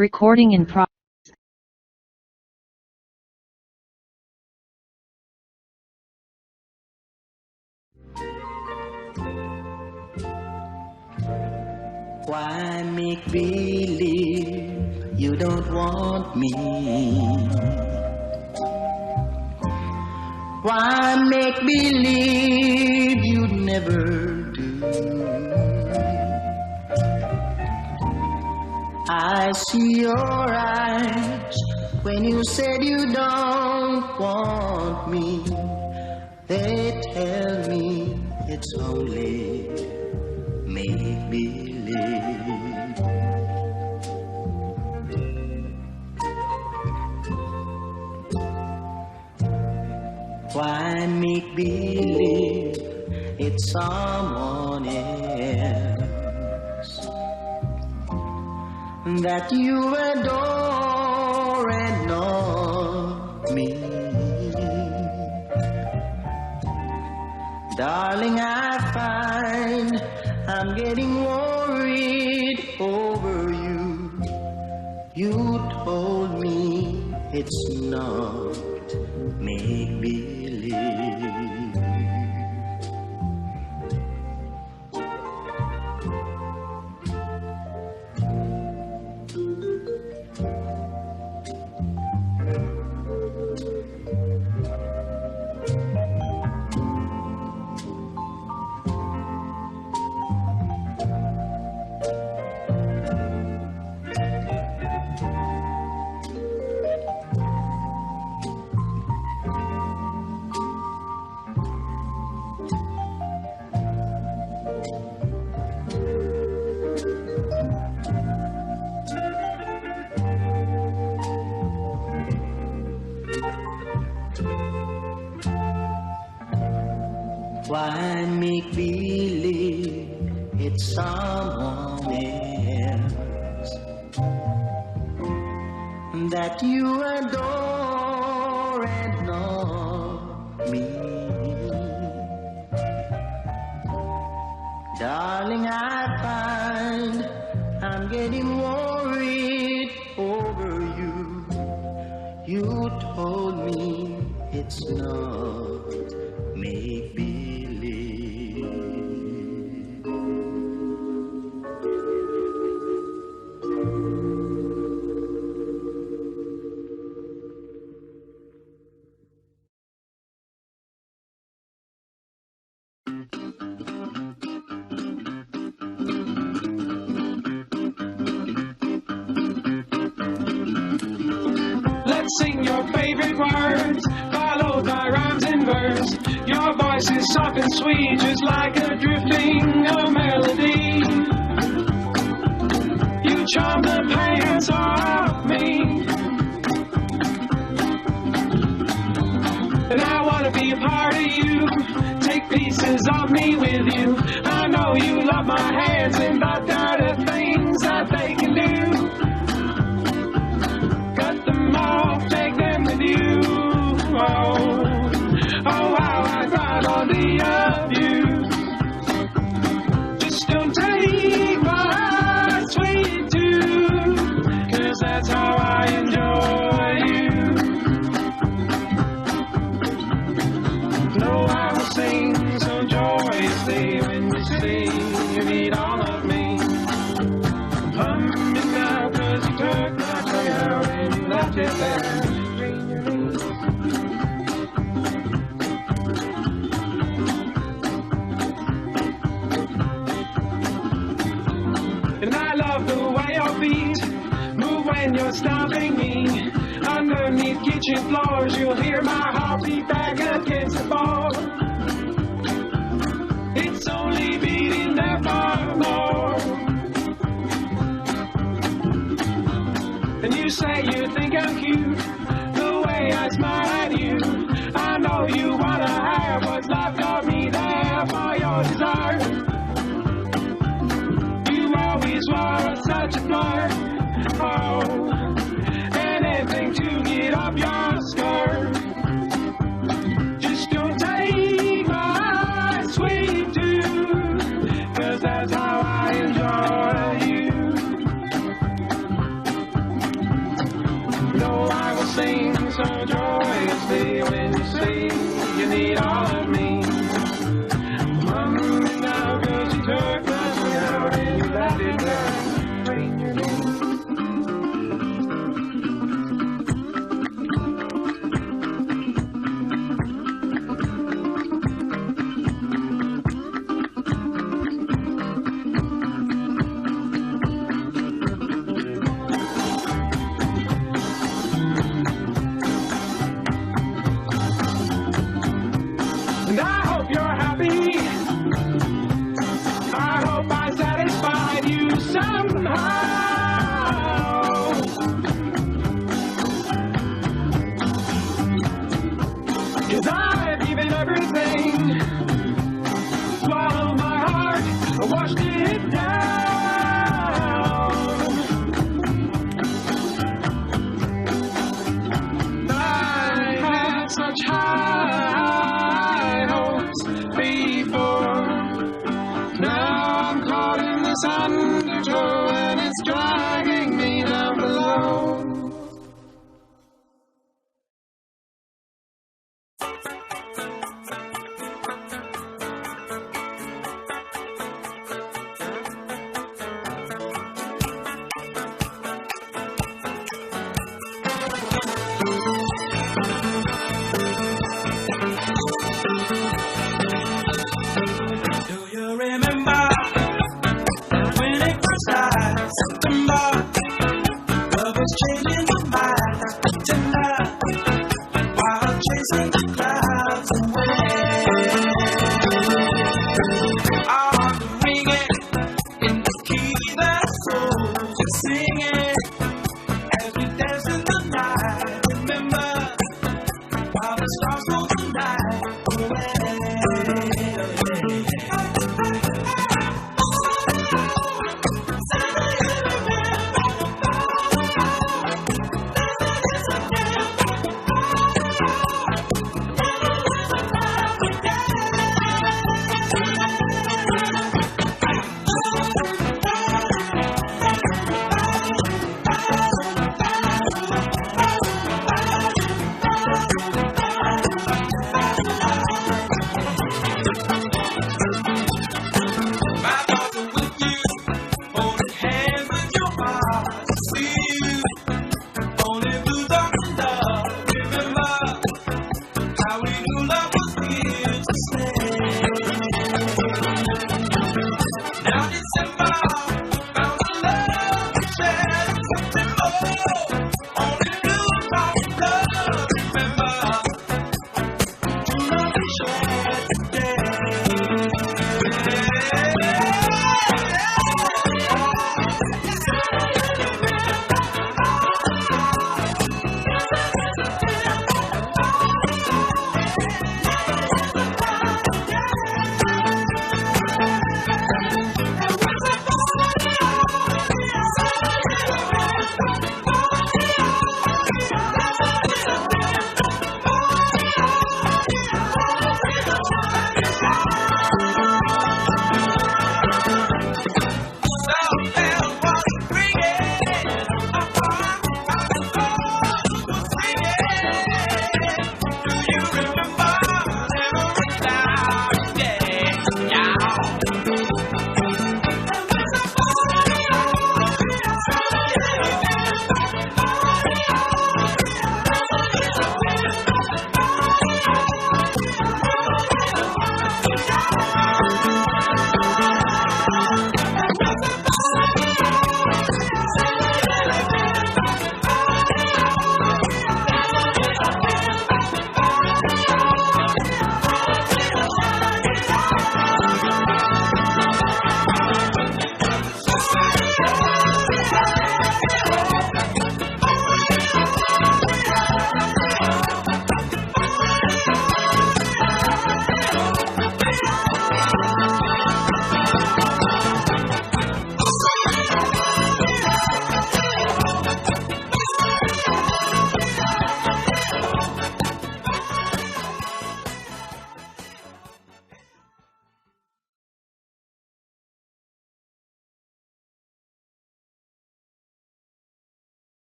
Recording in progress. Why make believe you don't want me? Why make believe you never do? I see your eyes when you said you don't want me. They tell me it's only make-believe. Why make-believe it's someone else that you adore and not me? Darling, I find I'm getting worried over you. You told me it's not make-believe. Why make believe it's someone else that you adore and not me? Darling, I find I'm getting worried over you. You told me it's not make-believe. Let's sing your favorite words, followed by rhymes and verse. Your voice is soft and sweet, just like a drifting melody. You charm the pants off me, and I want to be a part of you. Take pieces of me with you. I know you love my hands and the dirty things that they can do. Cut them off, take them with you. Oh, oh, how I ride on the of you. Just don't take my sweet tooth, 'cause that's how I enjoy you. No, I will sing so joyously when you say you need all of me. Humming now 'cause you took my trail and you left it there. And I love the way your feet move when you're stomping me. Underneath kitchen floors, you'll hear my heartbeat back against the ball. It's only beating there far more. And you say you think I'm cute, the way I smile at you. I know you wanna have what's left of me there for your dessert. You always were such a flirt. Oh, anything to get off your skirt. Just don't take my sweet tooth, 'cause that's how I enjoy you. sing so joyously when you say you need all of me. Mama, now, 'cause you took my tongue out and you left it down, praying your name. And I hope you're happy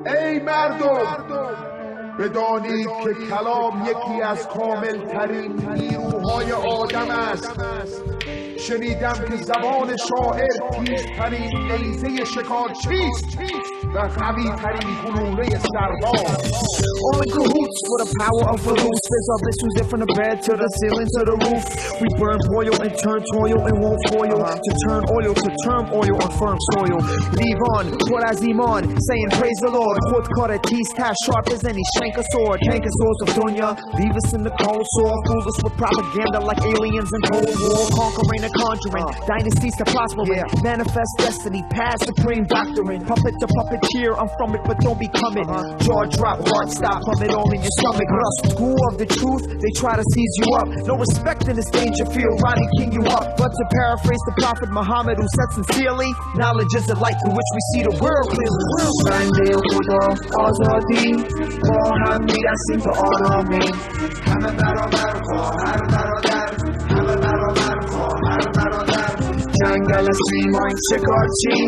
ای مردم بدانید که کلام یکی از کامل ترین نیروهای آدم است. شنیدم که زبان شاعر تیزترین نیزه شکارچیست و قوی ترین گلوله سرباز. All in cahoots for the power of a loose. There's our blessings in from the bed to the ceiling to the roof. We burn oil and turn toil and won't foil. To turn oil to turmoil on firm soil. Leave on, what as Iman, saying praise the Lord. Khod kar teeth tash sharp as any shank a sword. Tank a swords of dunya, leave us in the cold sore. Fool us with propaganda like aliens in Cold War. Conquering and conjuring, dynasties to prosper in. Manifest destiny, past supreme doctrine. Puppet to puppeteer, I'm from it but don't become it. Jaw drop, heart stop, plummet all in your stomach. Rust, school of the truth, they try to seize you up. No respect in this danger field, Rodney King you up. But to paraphrase the Prophet Muhammad who said sincerely, knowledge is the light through which we see the world clearly. بنده خدا آزادی با هم میرسیم به آرامی. همه برابر خواهر برادر، همه برابر خواهر برادر. جنگل سیمای شکارچی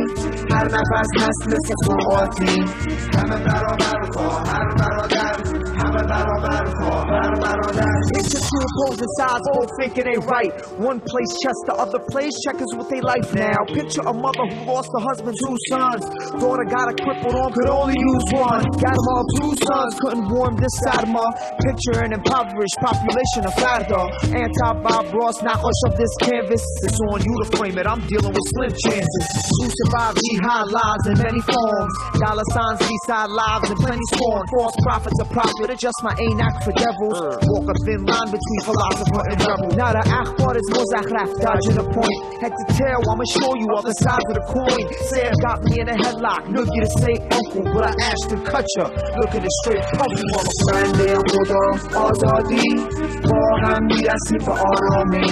هر نفس هست مثل خوراتی. همه برابر خواهر برادر، همه برابر خواهر برادر. It's just two opposing sides, both thinking they right. One plays chess, the other plays checkers with their life now. Picture a mother who lost her husband, 2 sons. Daughter got a crippled arm, could only use one. Got them all 2 sons, couldn't warm this side of her. Picture an impoverished population of Farda. Anti-Bob Ross, knockoff of this canvas. It's on you to frame it, I'm dealing with slim chances. Who survive jihad lives in many forms. Dollar signs, beside lives in plenty scorn. False prophets are profit, adjust my aim act for devils. Walk a thin line between philosopher and rebel. Now the akhbar is muzakhraf, dodging the point. Head to tail, I'ma show you other sides of the coin. Sam got me in a headlock, nookie to say uncle, but I asked to cut ya. Look at it straight, pumpy motherfucker. بنده خدا آزادی با هم میرسیم به آرامی.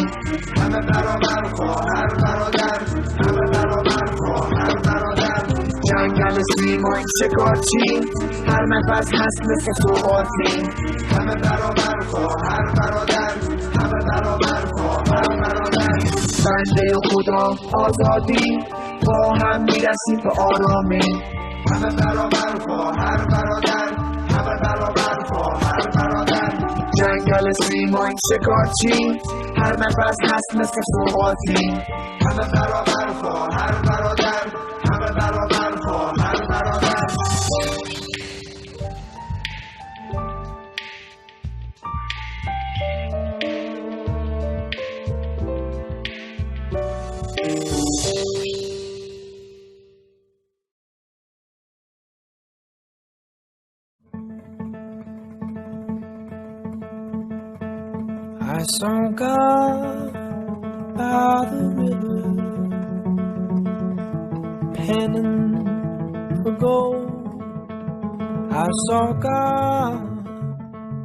همه برابر خواهر برادر، همه برابر خواهر برادر. جنگل سیمای شکارچی هر نفس هست مثل خوراتی. همه برابر خواهر برادر، همه برابر خواهر برادر. بنده خدا آزادی با هم میرسیم به آرامی. همه برابر خواهر برادر، همه برابر خواهر برادر. جنگل سیمای شکارچی هر نفس هست مثل خوراتی. همه برابر خواهر برادر، همه برابر خواهر برادر. I saw God by the river, penning for gold. I saw God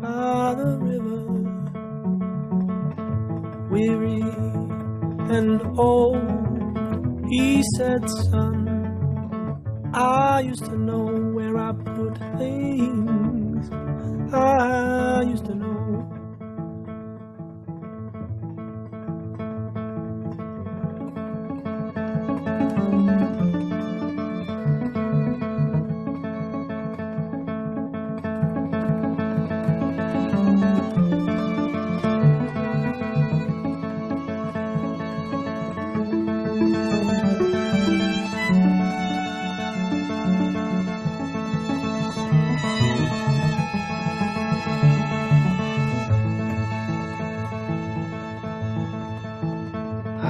by the river, weary and old. He said, son, I used to know where I put things. I used to know.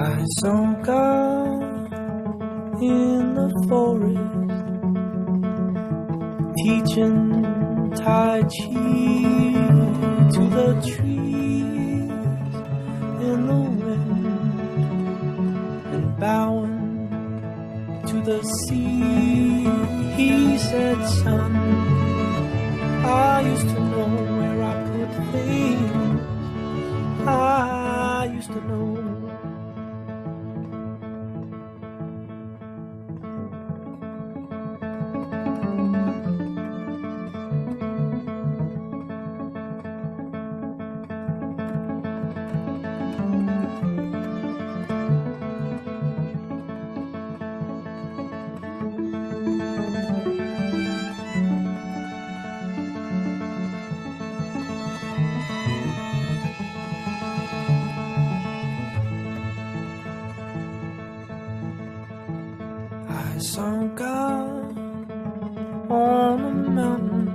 I saw God in the forest, teaching Tai Chi to the trees in the wind, and bowing to the sea. He said, son, I used to know where I put things. I used to know. saw God on a mountain,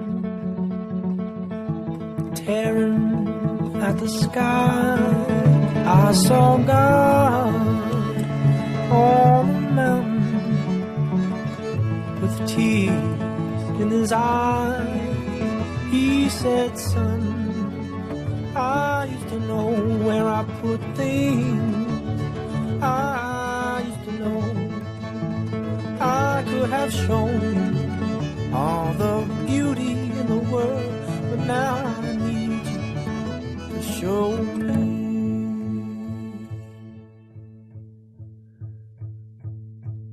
tearing at the sky. I saw God on a mountain with tears in his eyes. He said, son, I used to know where I put things. I used to know I could have shown all the beauty in the world, but now I need you to show me.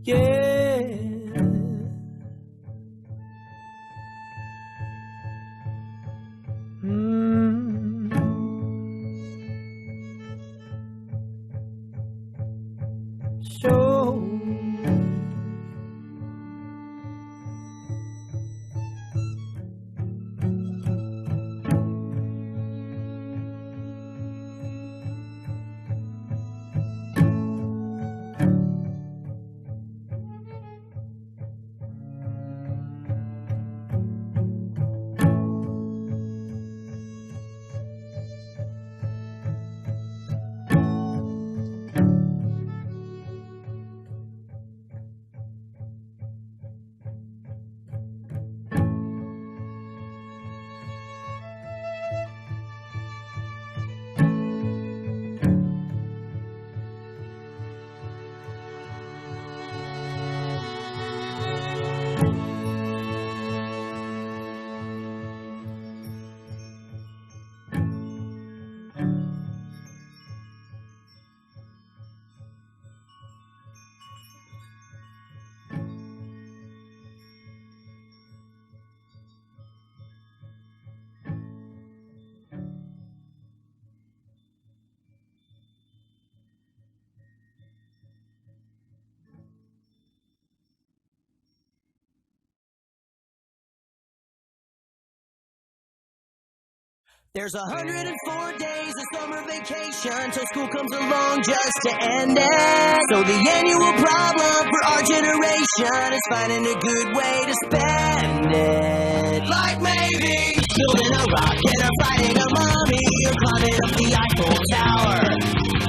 Yeah. Show. There's 104 days of summer vacation till school comes along just to end it. So the annual problem for our generation is finding a good way to spend it. Like maybe building a rocket or fighting a mummy or climbing up the Eiffel Tower.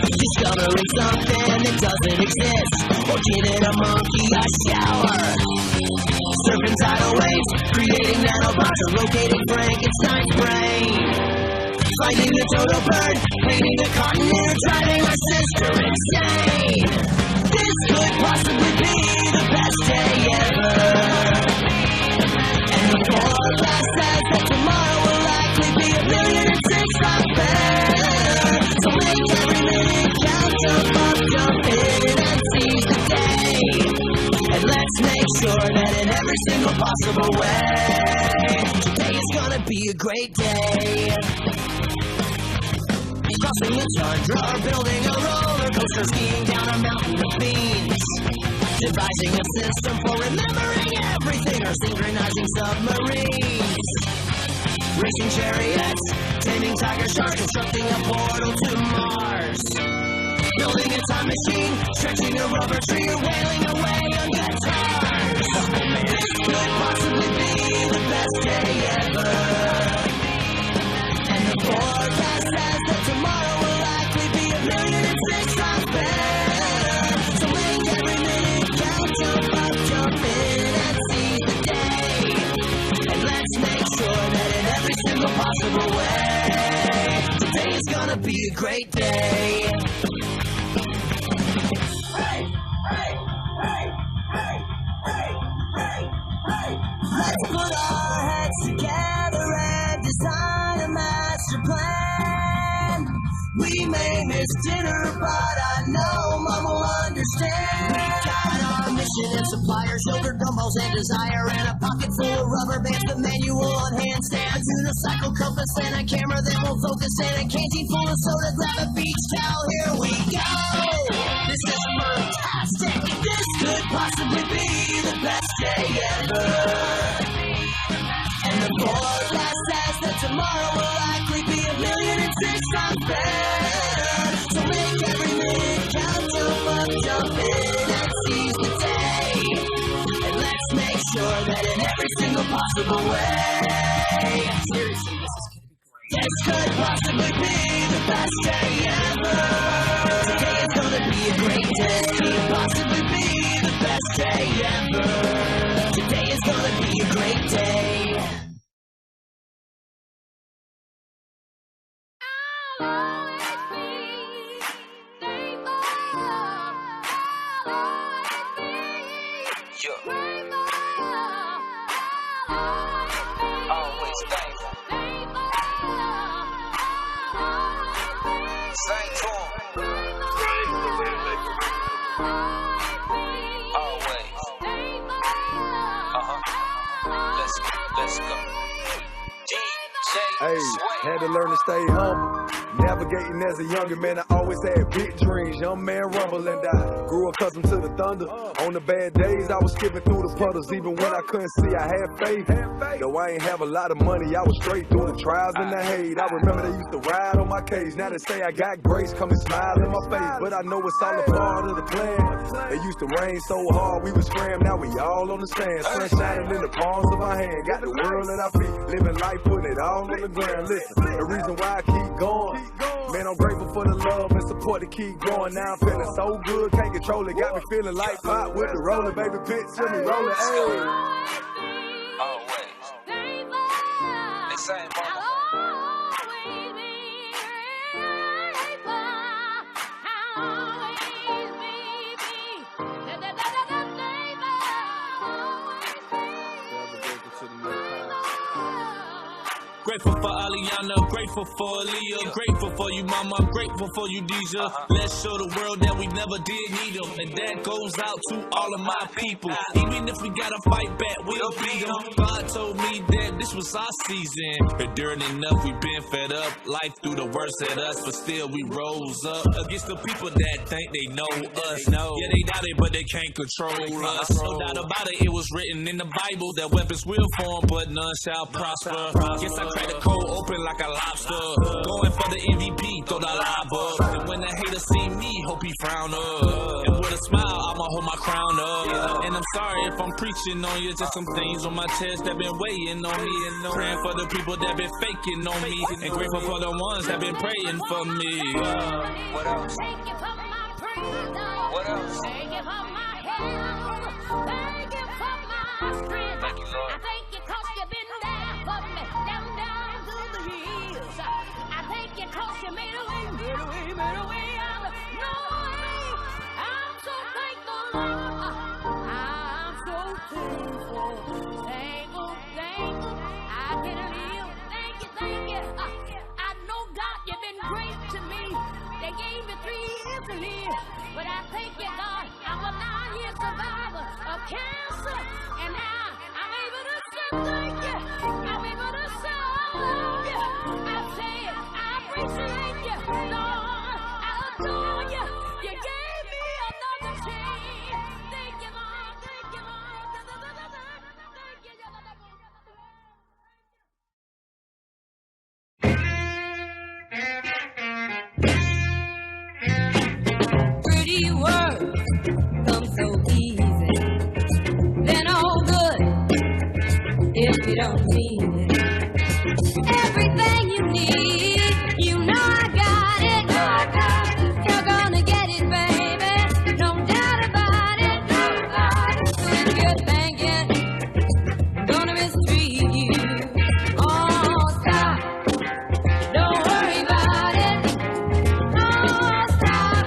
Discovering something that doesn't exist or giving a monkey a shower. Surfing tidal waves, creating nanobots or locating Frankenstein's brain. Finding a dodo bird, painting a continent, or driving our sister insane. This could possibly be the best day ever. And the forecast says that tomorrow will likely be 1,000,006 times better. So make every minute count, jump up, jump in, and seize the day. And let's make sure that in every single possible way, today is gonna be a great day. Crossing the tundra, or building a roller coaster, skiing down a mountain of beans. Devising a system for remembering everything, or synchronizing submarines. Racing chariots, taming tiger sharks, constructing a portal to Mars. Building a time machine, stretching a rubber tree, or wailing away on guitars. This could possibly be the best day ever. And the forecast says that tomorrow will likely be 1,000,006 times better. So make every minute count, jump up, jump in, and seize the day. And let's make sure that in every single possible way, today is gonna be a great day. Hey, hey, hey, hey, hey, hey, hey. Let's put our heads together and design a master plan. We may miss dinner, but I know Mom will understand. We got our mission and suppliers, yogurt, gumballs, and desire, and a pocket full of rubber bands, the manual on handstands, unicycle compass, and a camera that won't focus, and a canteen full of soda. Grab a beach towel, here we go. This is fantastic. This could possibly be the best day ever. And the forecast says that tomorrow will likely be 1,000,006 times better. So make every minute count, jump up, jump in, and seize the day. sure that in every single possible way, seriously, this could possibly be the best day ever. Today is gonna be a great day. Possibly be the best day ever. Today is gonna be a great day. Always thankful. Sing to 'em. Always. Let's go. DJ Hey, had to learn to stay humble. Navigating as a youngin', man, I always had big dreams. Young man rumbling, I grew accustomed to the thunder. On the bad days, I was skipping through the puddles. Even when I couldn't see, I had faith. Though I ain't have a lot of money, I was straight through the trials and the hate. I remember they used to ride on my cage. Now they say I got grace, come and smile in my face. But I know it's all a part of the plan. It used to rain so hard, we was scram. Now we all on the stand. Sun shining in the palms of our hand. Got the world at our feet, living life, putting it all on the ground. Listen, the reason why I keep going, man, I'm grateful for the love and support to keep going. Now I'm feeling so good, can't control it. Got me feeling like pop with the roller, baby, picture me rolling. Hey. always. They say, mama. Grateful for Aliana, grateful for Aaliyah, grateful for you, mama, I'm grateful for you, Deja. Let's show the world that we never did need them, and that goes out to all of my people. Even if we gotta fight back, we'll beat them. God told me that this was our season. Enduring enough, we've been fed up. Life threw the worst at us, but still we rose up against the people that think they know us. Yeah, they doubt it, but they can't control us. No doubt about it, it was written in the Bible that weapons will form, but none shall prosper. Guess I cracked the code open like a lobster. Going for the MVP, throw the live up. And when the haters see me, hope he frown up. And with a smile, I'ma hold my crown up. And I'm sorry if I'm preaching on you, just some things on my chest that been weighing on me. And praying for the people that been faking on me. And grateful for the ones that been praying for me. What else? Thank you for my freedom. What else? Thank you for my health. Thank you for my strength. Thank you, Lord. I thank you 'cause you've been there for me. Down through the years. I thank you 'cause you made a way out of no way. I'm so thankful, Lord. I'm so thankful. Thankful. I can live. Thank you. I know, God, you've been great to me. They gave me 3 years to live. But I thank you, God, I'm a 9-year survivor of cancer. And now I'm able to say thank you. I'm able to say I love you. I say I appreciate you, Lord. I adore you. You gave me another chance. Thank you, Lord. Thank you, Lord. Thank you, Pretty words come so easy, then all good if you don't mean it. Everything you need, you know I got it. You're gonna get it, baby, no doubt about it. So if you're thinking I'm gonna mistreat you, oh stop, don't worry about it. Oh stop,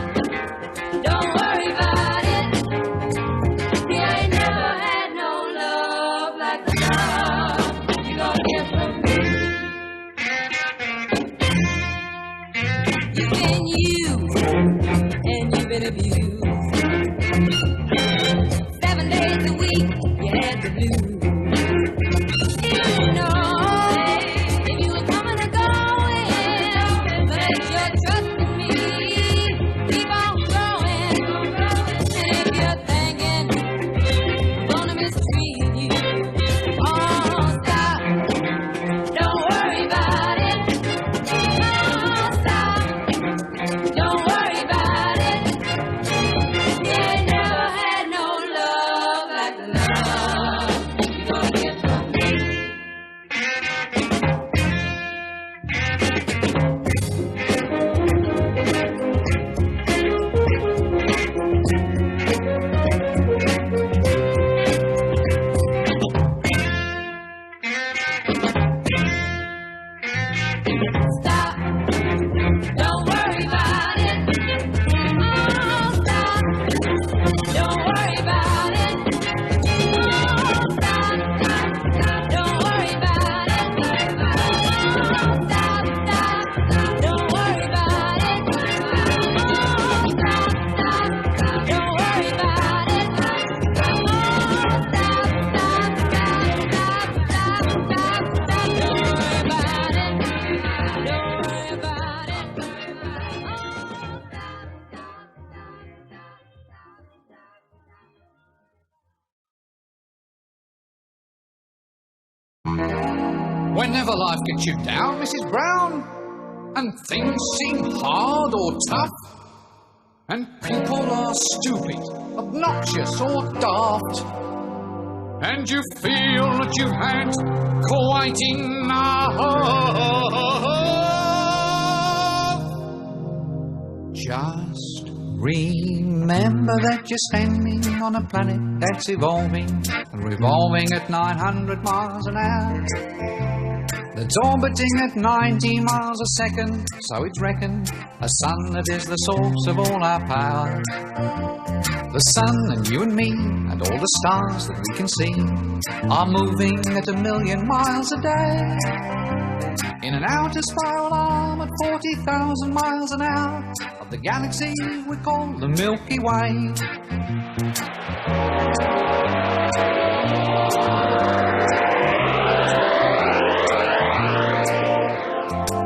don't worry about it. You ain't never had no love like the love you gonna get from me. You've been used and you've been abused. 7 days a week you had the blues. You know if you were coming or going, but you're trusting me, keep on growing. And if you're thinking I'm gonna mistreat you, oh stop, don't worry about it. Oh stop, don't worry about it. You ain't never had no love like the love Whenever life gets you down, Mrs. Brown, and things seem hard or tough, and people are stupid, obnoxious or daft, and you feel that you've had quite enough, just remember that you're standing on a planet that's evolving and revolving at 900 miles an hour. That's orbiting at 90 miles a second, so it's reckoned a sun that is the source of all our power. The sun and you and me and all the stars that we can see are moving at 1,000,000 miles a day in an outer spiral arm at 40,000 miles an hour of the galaxy we call the Milky Way.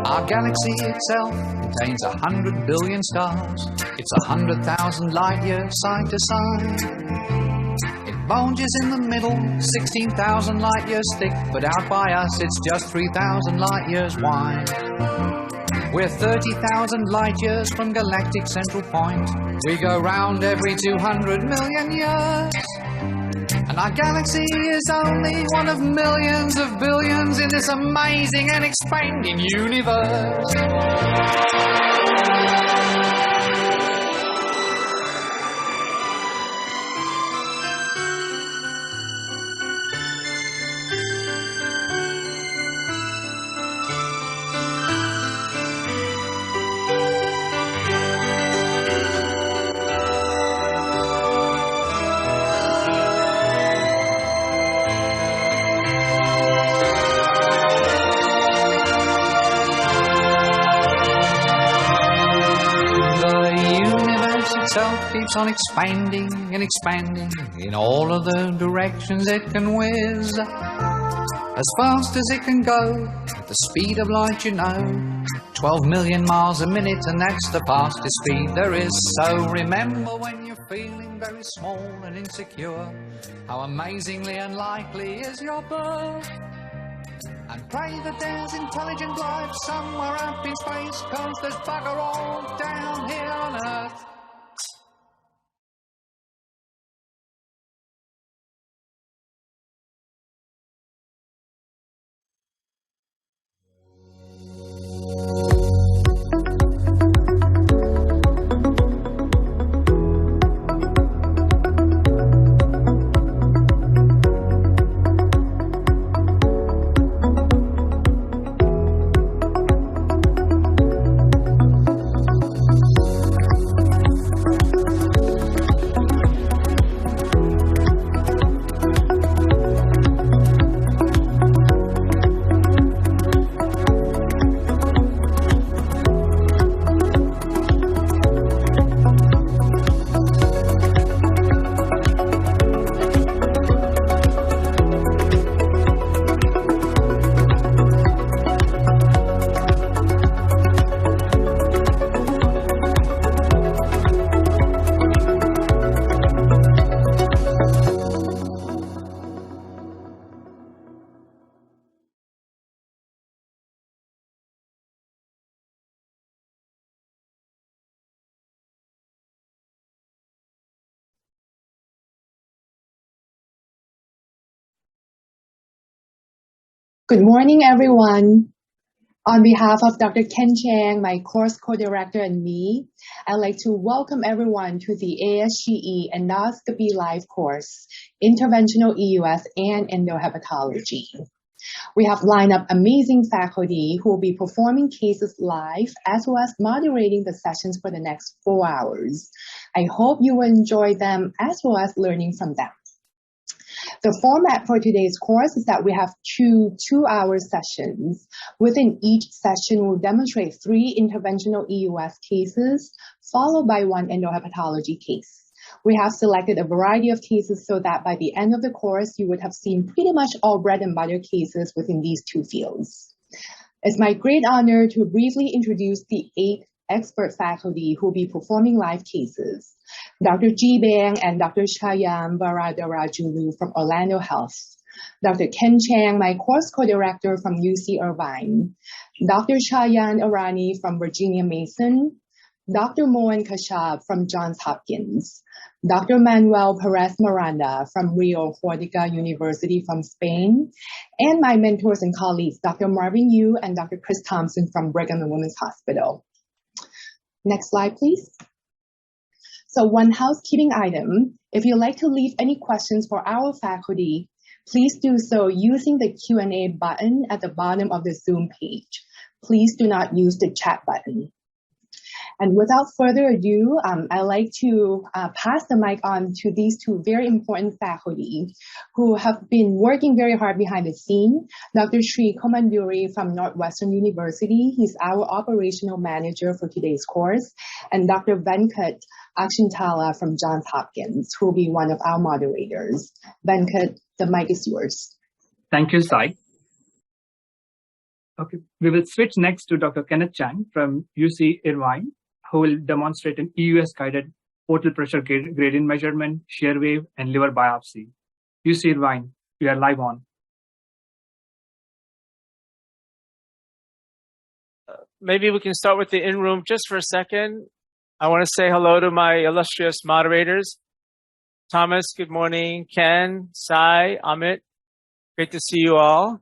Our galaxy itself contains 100 billion stars. It's 100,000 light years side to side. It bulges in the middle, 16,000 light years thick, but out by us it's just 3,000 light years wide. We're 30,000 light years from galactic central point. We go round every 200 million years. And our galaxy is only one of millions of billions in this amazing and expanding universe. Itself keeps on expanding and expanding in all of the directions it can whiz, as fast as it can go, at the speed of light, you know, 12 million miles a minute, and that's the fastest speed there is. So remember when you're feeling very small and insecure, how amazingly unlikely is your birth, and pray that there's intelligent life somewhere up in space, 'cause there's bugger all down here on Earth. Good morning, everyone. On behalf of Dr. Ken Chang, my course co-director, and me, I'd like to welcome everyone to the ASGE Endoscopy Live course, Interventional EUS and Endohepatology. We have lined up amazing faculty who will be performing cases live as well as moderating the sessions for the next 4 hours. I hope you will enjoy them as well as learning from them. The format for today's course is that we have two 2-hour sessions. Within each session, we'll demonstrate 3 interventional EUS cases, followed by 1 endohepatology case. We have selected a variety of cases so that by the end of the course, you would have seen pretty much all bread and butter cases within these 2 fields. It's my great honor to briefly introduce the 8 expert faculty who will be performing live cases. Dr. Ji Bang and Dr. Shayam Varadarajulu from Orlando Health. Dr. Ken Chang, my course co-director from UC Irvine, Dr. Shayan Arani from Virginia Mason, Dr. Mohan Kashab from Johns Hopkins, Dr. Manuel Perez Miranda from Rio Fortica University from Spain, and my mentors and colleagues, Dr. Marvin Yu and Dr. Chris Thompson from Brigham and Women's Hospital. Next slide, please. So one housekeeping item, if you'd like to leave any questions for our faculty, please do so using the Q&A button at the bottom of the Zoom page. Please do not use the chat button. And without further ado, I'd like to pass the mic on to these two very important faculty who have been working very hard behind the scene. Dr. Sri Komanduri from Northwestern University, he's our operational manager for today's course, and Dr. Venkat Akshintala from Johns Hopkins, who will be one of our moderators. Venkat, the mic is yours. Thank you, Sai. Okay, we will switch next to Dr. Kenneth Chang from UC Irvine, who will demonstrate an EUS-guided portal pressure gradient measurement, shear wave, and liver biopsy. UC Irvine, we are live on. Maybe we can start with the in-room just for a second. I want to say hello to my illustrious moderators. Thomas, good morning. Ken, Sai, Amit, great to see you all.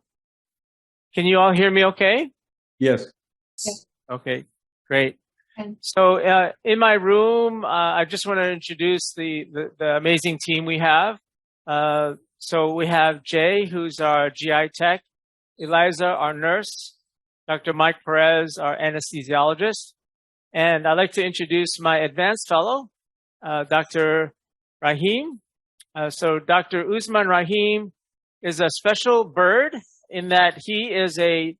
Can you all hear me okay? Yes. Okay, great. So in my room, I just want to introduce the amazing team we have. So we have Jay, who's our GI tech, Eliza, our nurse, Dr. Mike Perez, our anesthesiologist, and I'd like to introduce my advanced fellow, Dr. Rahim. So Dr. Usman Rahim is a special bird in that he is a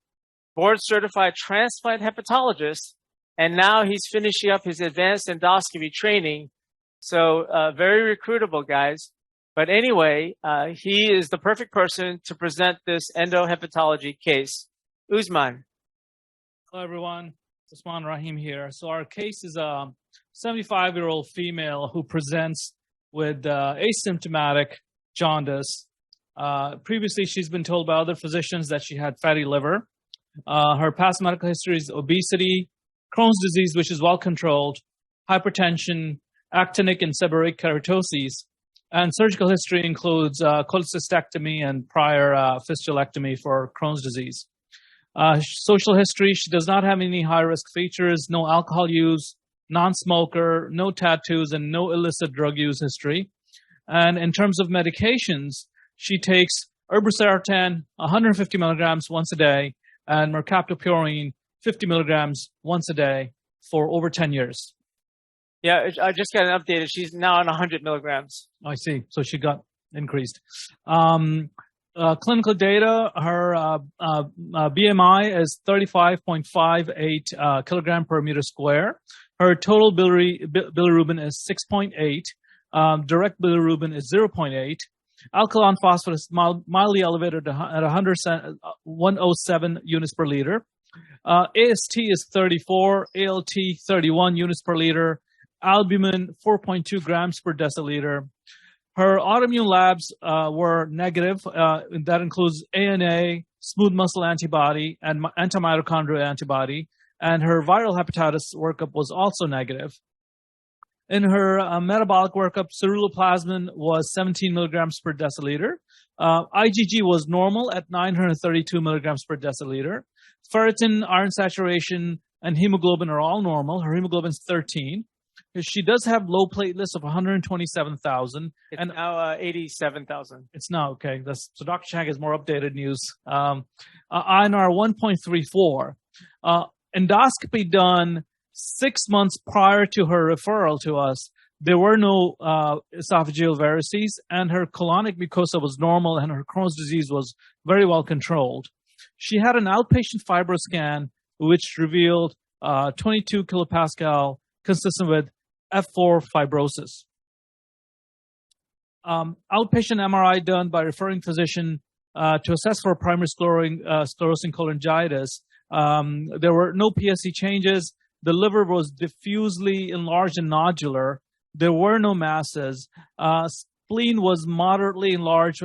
board-certified transplant hepatologist, and now he's finishing up his advanced endoscopy training. So very recruitable, guys. But anyway, he is the perfect person to present this endohepatology case. Usman. Hello, everyone. Usman Rahim here. So our case is a 75-year-old female who presents with asymptomatic jaundice. Previously, she's been told by other physicians that she had fatty liver. Her past medical history is obesity, Crohn's disease, which is well controlled, hypertension, actinic and seborrheic keratoses, and surgical history includes cholecystectomy and prior fistulectomy for Crohn's disease. Social history, she does not have any high-risk features, no alcohol use, non-smoker, no tattoos, and no illicit drug use history. And in terms of medications, she takes irbesartan 150 milligrams once a day and mercaptopurine 50 milligrams once a day for over 10 years. Yeah, I just got an update. She's now on 100 milligrams. I see. So she got increased. Clinical data, her BMI is 35.58 kilogram per meter square. Her total bilirubin is 6.8. Direct bilirubin is 0.8. Alkaline phosphorus mildly elevated at 107 units per liter. AST is 34, ALT 31 units per liter, albumin 4.2 grams per deciliter. Her autoimmune labs were negative. That includes ANA, smooth muscle antibody, and antimitochondrial antibody. And her viral hepatitis workup was also negative. In her metabolic workup, ceruloplasmin was 17 milligrams per deciliter. IgG was normal at 932 milligrams per deciliter. Ferritin, iron saturation, and hemoglobin are all normal. Her hemoglobin is 13. She does have low platelets of 127,000. It's now 87,000. It's now, okay. So Dr. Chang has more updated news. INR 1.34. Endoscopy done 6 months prior to her referral to us. There were no esophageal varices, and her colonic mucosa was normal, and her Crohn's disease was very well controlled. She had an outpatient fibroscan, which revealed 22 kilopascal, consistent with F4 fibrosis. Outpatient MRI done by referring physician to assess for primary sclerosing cholangitis. There were no PSC changes. The liver was diffusely enlarged and nodular. There were no masses. spleen was moderately enlarged,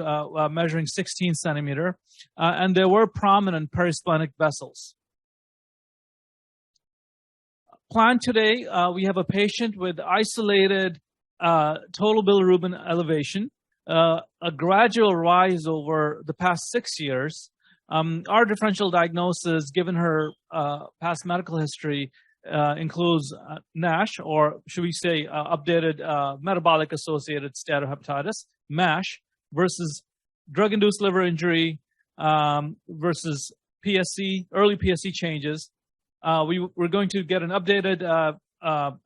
measuring 16 centimeter, and there were prominent perisplenic vessels. Planned today, we have a patient with isolated total bilirubin elevation, a gradual rise over the past 6 years. Our differential diagnosis, given her past medical history, includes NASH, or should we say updated metabolic associated steatohepatitis, MASH, versus drug-induced liver injury versus PSC, early PSC changes. We're going to get an updated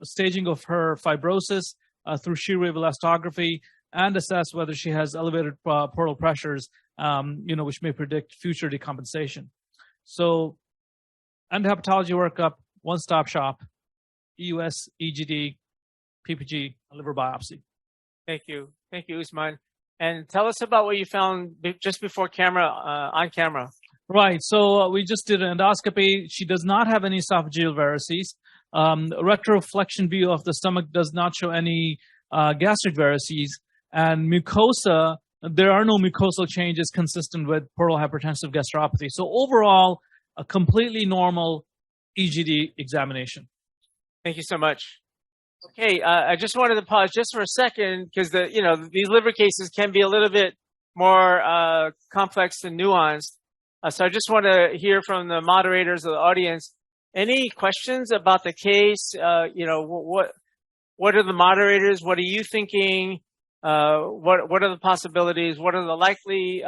staging of her fibrosis through shear-wave elastography and assess whether she has elevated portal pressures, which may predict future decompensation. So, endohepatology workup, one-stop shop, EUS, EGD, PPG, liver biopsy. Thank you. Thank you, Usman. And tell us about what you found just before camera, on camera. Right. So we just did an endoscopy. She does not have any esophageal varices. Retroflexion view of the stomach does not show any gastric varices. And mucosa, there are no mucosal changes consistent with portal hypertensive gastropathy. So overall, a completely normal EGD examination. Thank you so much. Okay, I just wanted to pause just for a second because these liver cases can be a little bit more complex and nuanced. So I just want to hear from the moderators of the audience. Any questions about the case? What are the moderators? What are you thinking? What are the possibilities? What are the likely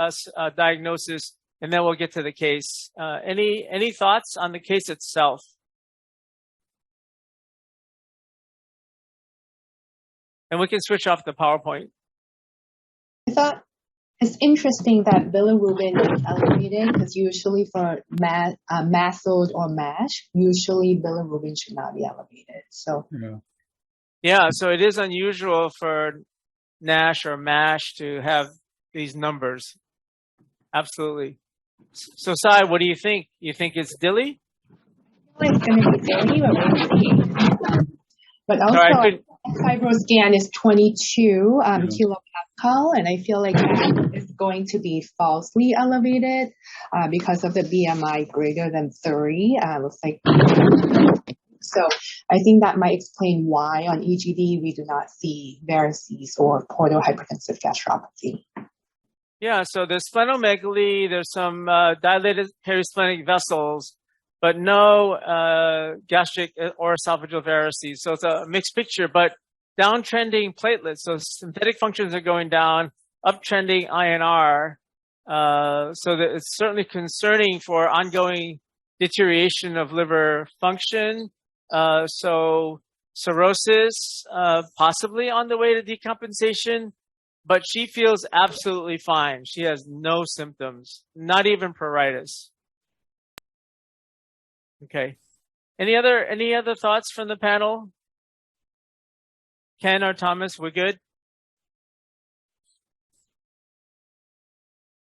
diagnosis? And then we'll get to the case. Any thoughts on the case itself? And we can switch off the PowerPoint. I thought it's interesting that bilirubin is elevated because usually for MASLD or MASH, usually bilirubin should not be elevated. So yeah, so it is unusual for NASH or MASH to have these numbers. Absolutely. So, Sai, what do you think? You think it's DILI? It's going to be DILI, but we'll see. But also, FibroScan is 22 kilopascal, and I feel like it's going to be falsely elevated because of the BMI greater than 30. Looks like. So I think that might explain why on EGD we do not see varices or portal hypertensive gastropathy. Yeah, so there's splenomegaly, there's some dilated perisplenic vessels, but no gastric or esophageal varices. So it's a mixed picture, but downtrending platelets, so synthetic functions are going down, uptrending INR. So that it's certainly concerning for ongoing deterioration of liver function. So cirrhosis, possibly on the way to decompensation, but she feels absolutely fine. She has no symptoms, not even pruritus. Okay. Any other thoughts from the panel? Ken or Thomas, we're good?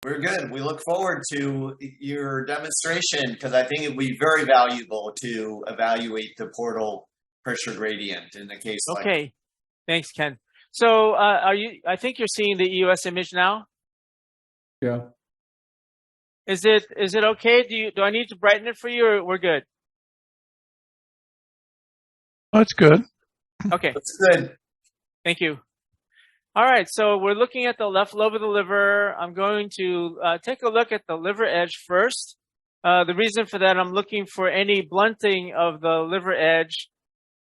We're good. We look forward to your demonstration because I think it would be very valuable to evaluate the portal pressure gradient in a case like that. Okay. Thanks, Ken. So I think you're seeing the EUS image now? Yeah. Is it okay? Do I need to brighten it for you, or we're good? That's good. Okay. That's good. Thank you. All right, so we're looking at the left lobe of the liver. I'm going to take a look at the liver edge first. The reason for that, I'm looking for any blunting of the liver edge.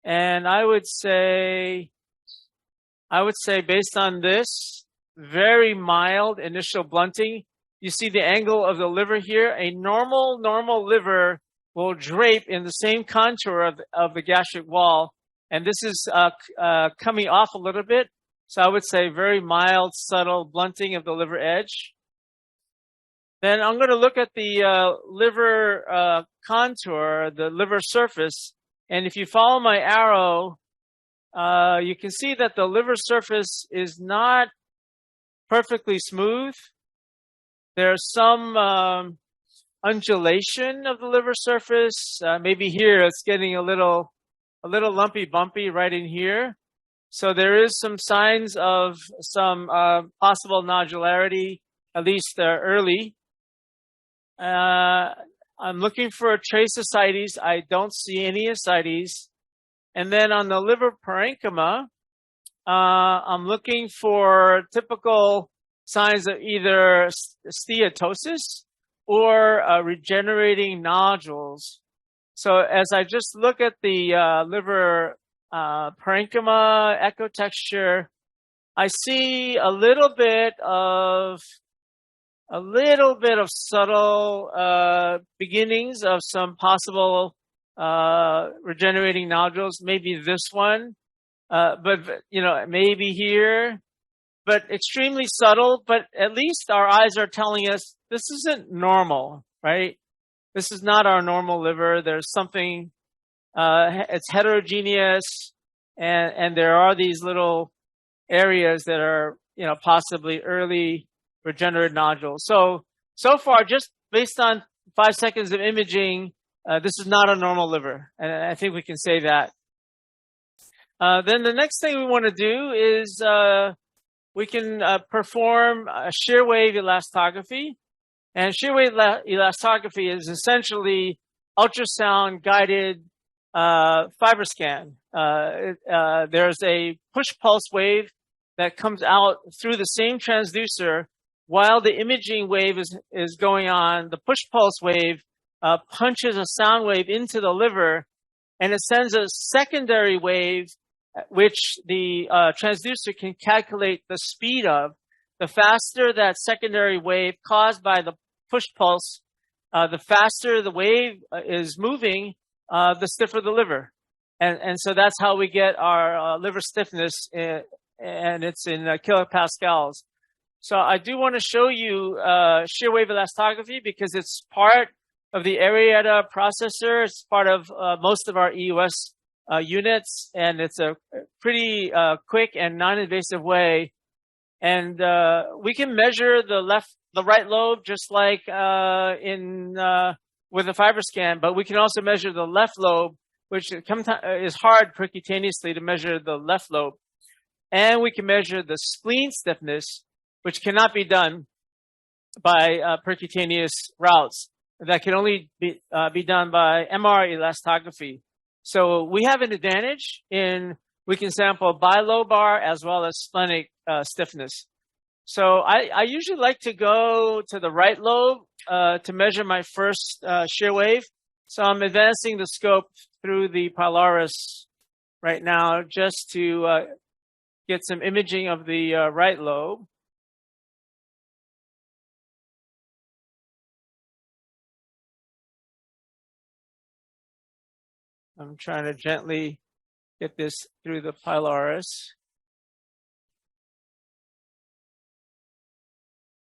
And I would say based on this, very mild initial blunting. You see the angle of the liver here. A normal liver will drape in the same contour of the gastric wall. And this is coming off a little bit. So I would say very mild, subtle blunting of the liver edge. Then I'm going to look at the liver contour, the liver surface. And if you follow my arrow, you can see that the liver surface is not perfectly smooth. There's some undulation of the liver surface. Maybe here it's getting a little lumpy bumpy right in here. So there is some signs of some possible nodularity, at least early. I'm looking for a trace ascites. I don't see any ascites. And then on the liver parenchyma, I'm looking for typical signs of either steatosis or regenerating nodules. So as I just look at the liver parenchyma echo texture, I see a little bit of subtle beginnings of some possible regenerating nodules. Maybe this one, but maybe here, but extremely subtle. But at least our eyes are telling us this isn't normal, right? This is not our normal liver. There's something, it's heterogeneous, and there are these little areas that are, possibly early regenerative nodules. So far, just based on 5 seconds of imaging, this is not a normal liver, and I think we can say that. Then the next thing we want to do is we can perform a shear-wave elastography. And shear-wave elastography is essentially ultrasound-guided fiber scan. There's a push-pulse wave that comes out through the same transducer while the imaging wave is going on. The push-pulse wave punches a sound wave into the liver, and it sends a secondary wave, which the transducer can calculate the speed of. The faster that secondary wave caused by the push pulse, the faster the wave is moving, the stiffer the liver. And so that's how we get our liver stiffness, and it's in kilopascals. So I do want to show you shear wave elastography because it's part of the Arietta processor. It's part of most of our EUS units, and it's a pretty quick and non-invasive way. And we can measure the right lobe just like with a fiber scan, but we can also measure the left lobe, which is hard percutaneously to measure the left lobe. And we can measure the spleen stiffness, which cannot be done by percutaneous routes. That can only be done by MR elastography. So we have an advantage in we can sample bilobar as well as splenic stiffness. So I usually like to go to the right lobe to measure my first shear wave. So I'm advancing the scope through the pilaris right now just to get some imaging of the right lobe. I'm trying to gently get this through the pilaris.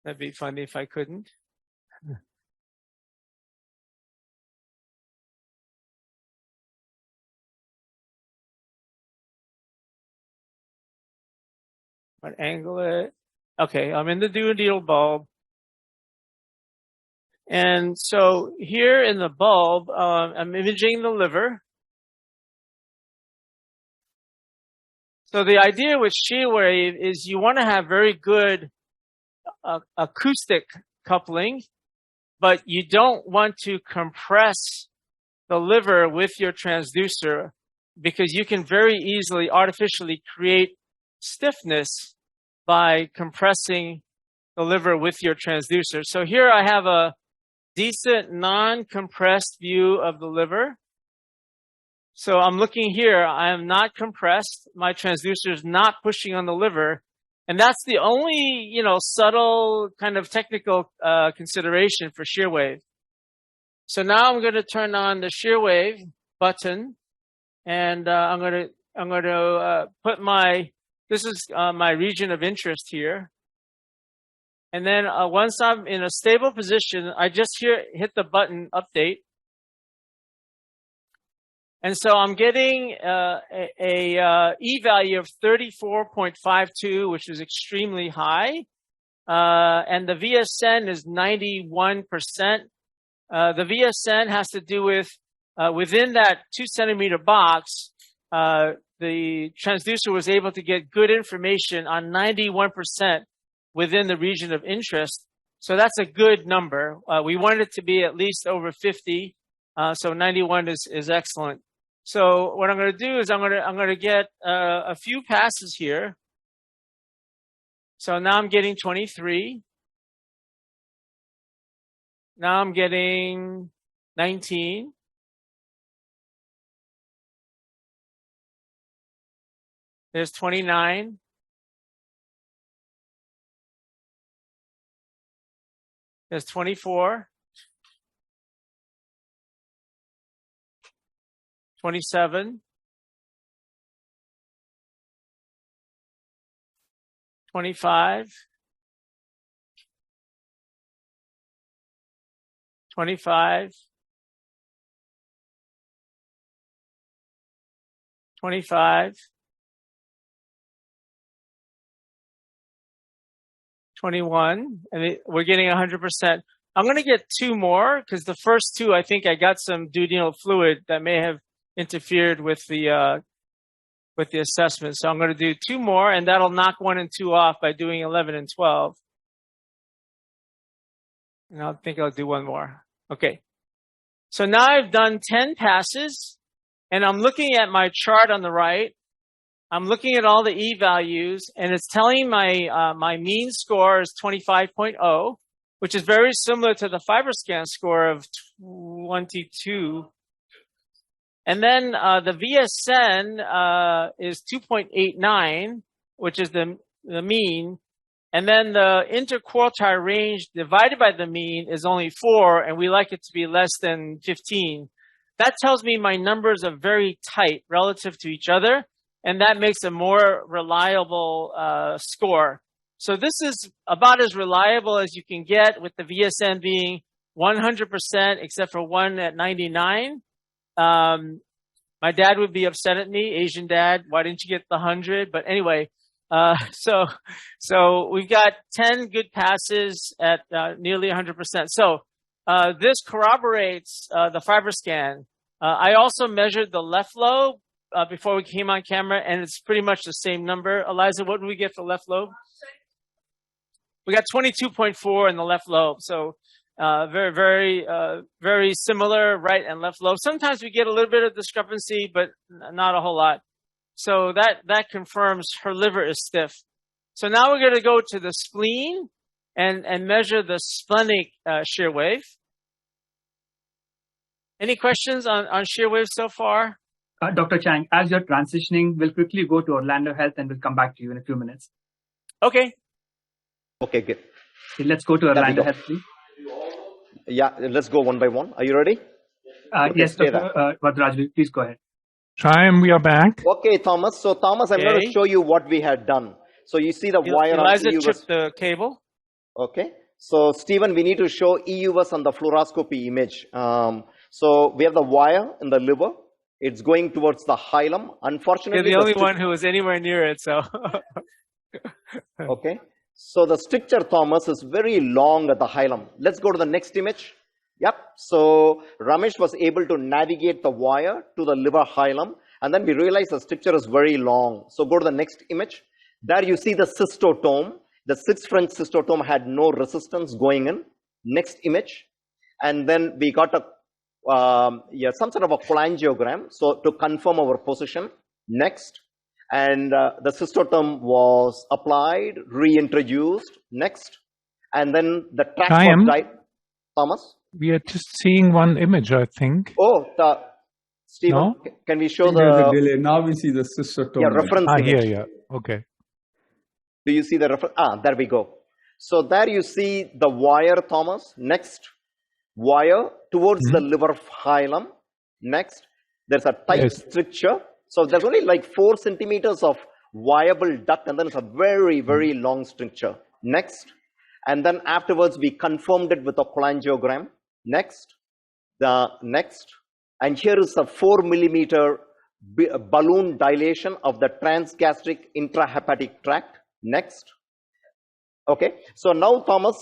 That'd be funny if I couldn't. I'd angle it. Okay, I'm in the duodenal bulb. And so here in the bulb, I'm imaging the liver. So the idea with shear wave is you want to have very good acoustic coupling, but you don't want to compress the liver with your transducer because you can very easily artificially create stiffness by compressing the liver with your transducer. So here I have a decent non-compressed view of the liver. So I'm looking here, I am not compressed. My transducer is not pushing on the liver. And that's the only, subtle kind of technical consideration for shear wave. So now I'm going to turn on the shear wave button, and I'm going to put this is my region of interest here. And then once I'm in a stable position, I just hit the button update. And so I'm getting a E value of 34.52, which is extremely high. And the VSN is 91%. The VSN has to do with within that 2 centimeter box, the transducer was able to get good information on 91% within the region of interest. So that's a good number. We want it to be at least over 50. So 91 is excellent. So what I'm going to do is I'm going to get a few passes here. So now I'm getting 23. Now I'm getting 19. There's 29. There's 24. 27. 25. 25. 25. 21, and we're getting 100%. I'm going to get two more because the first two, I think I got some duodenal fluid that may have interfered with the assessment. So I'm going to do two more, and that'll knock 1 and 2 off by doing 11 and 12. And I think I'll do one more. Okay. So now I've done 10 passes, and I'm looking at my chart on the right. I'm looking at all the E values, and it's telling my mean score is 25.0, which is very similar to the FibroScan score of 22. And then the VSN is 2.89, which is the mean. And then the interquartile range divided by the mean is only 4, and we like it to be less than 15. That tells me my numbers are very tight relative to each other, and that makes a more reliable score. So this is about as reliable as you can get, with the VSN being 100% except for one at 99. My dad would be upset at me, Asian dad. Why didn't you get the 100? But anyway, so we've got 10 good passes at nearly 100%. So this corroborates the FibroScan. I also measured the left lobe before we came on camera, and it's pretty much the same number. Eliza, what did we get for left lobe? We got 22.4 in the left lobe. So very similar right and left lobe. Sometimes we get a little bit of discrepancy, but not a whole lot. So that confirms her liver is stiff. So now we're going to go to the spleen and measure the splenic shear wave. Any questions on shear wave so far? Dr. Chang, as you're transitioning, we'll quickly go to Orlando Health and we'll come back to you in a few minutes. Okay. Okay, good. Let's go to Orlando Health, please. Yeah, let's go one by one. Are you ready? Yes, Dr. Vadraj, please go ahead. Chaim, we are back. Okay, Thomas. So, Thomas, I'm going to show you what we had done. So, you see the wire Eliza on EUS. tripped the cable. Okay. So, Stephen, we need to show EUS on the fluoroscopy image. So, we have the wire in the liver. It's going towards the hilum. Unfortunately, you're the only one who was anywhere near it. So, okay. So the stricture, Thomas, is very long at the hilum. Let's go to the next image. Yep. So Ramesh was able to navigate the wire to the liver hilum, and then we realized the stricture is very long. So go to the next image. There you see the cystotome. The 6 French cystotome had no resistance going in. Next image. And then we got some sort of a cholangiogram. So to confirm our position. Next. And the cystotome was applied, reintroduced. Next. And then the tract was died. Thomas? We are just seeing one image, I think. Oh, Stephen, no? Can we show There's a delay. Now we see the cystotome. Yeah, reference image. Here, yeah. Okay. Do you see the reference? There we go. So there you see the wire, Thomas. Next. Wire towards the liver hilum. Next. There's a tight stricture. So there's only like 4 centimeters of viable duct, and then it's a very, very long stricture. Next. And then afterwards, we confirmed it with a cholangiogram. Next. Next. And here is a 4 millimeter balloon dilation of the transgastric intrahepatic tract. Next. Okay. So now, Thomas,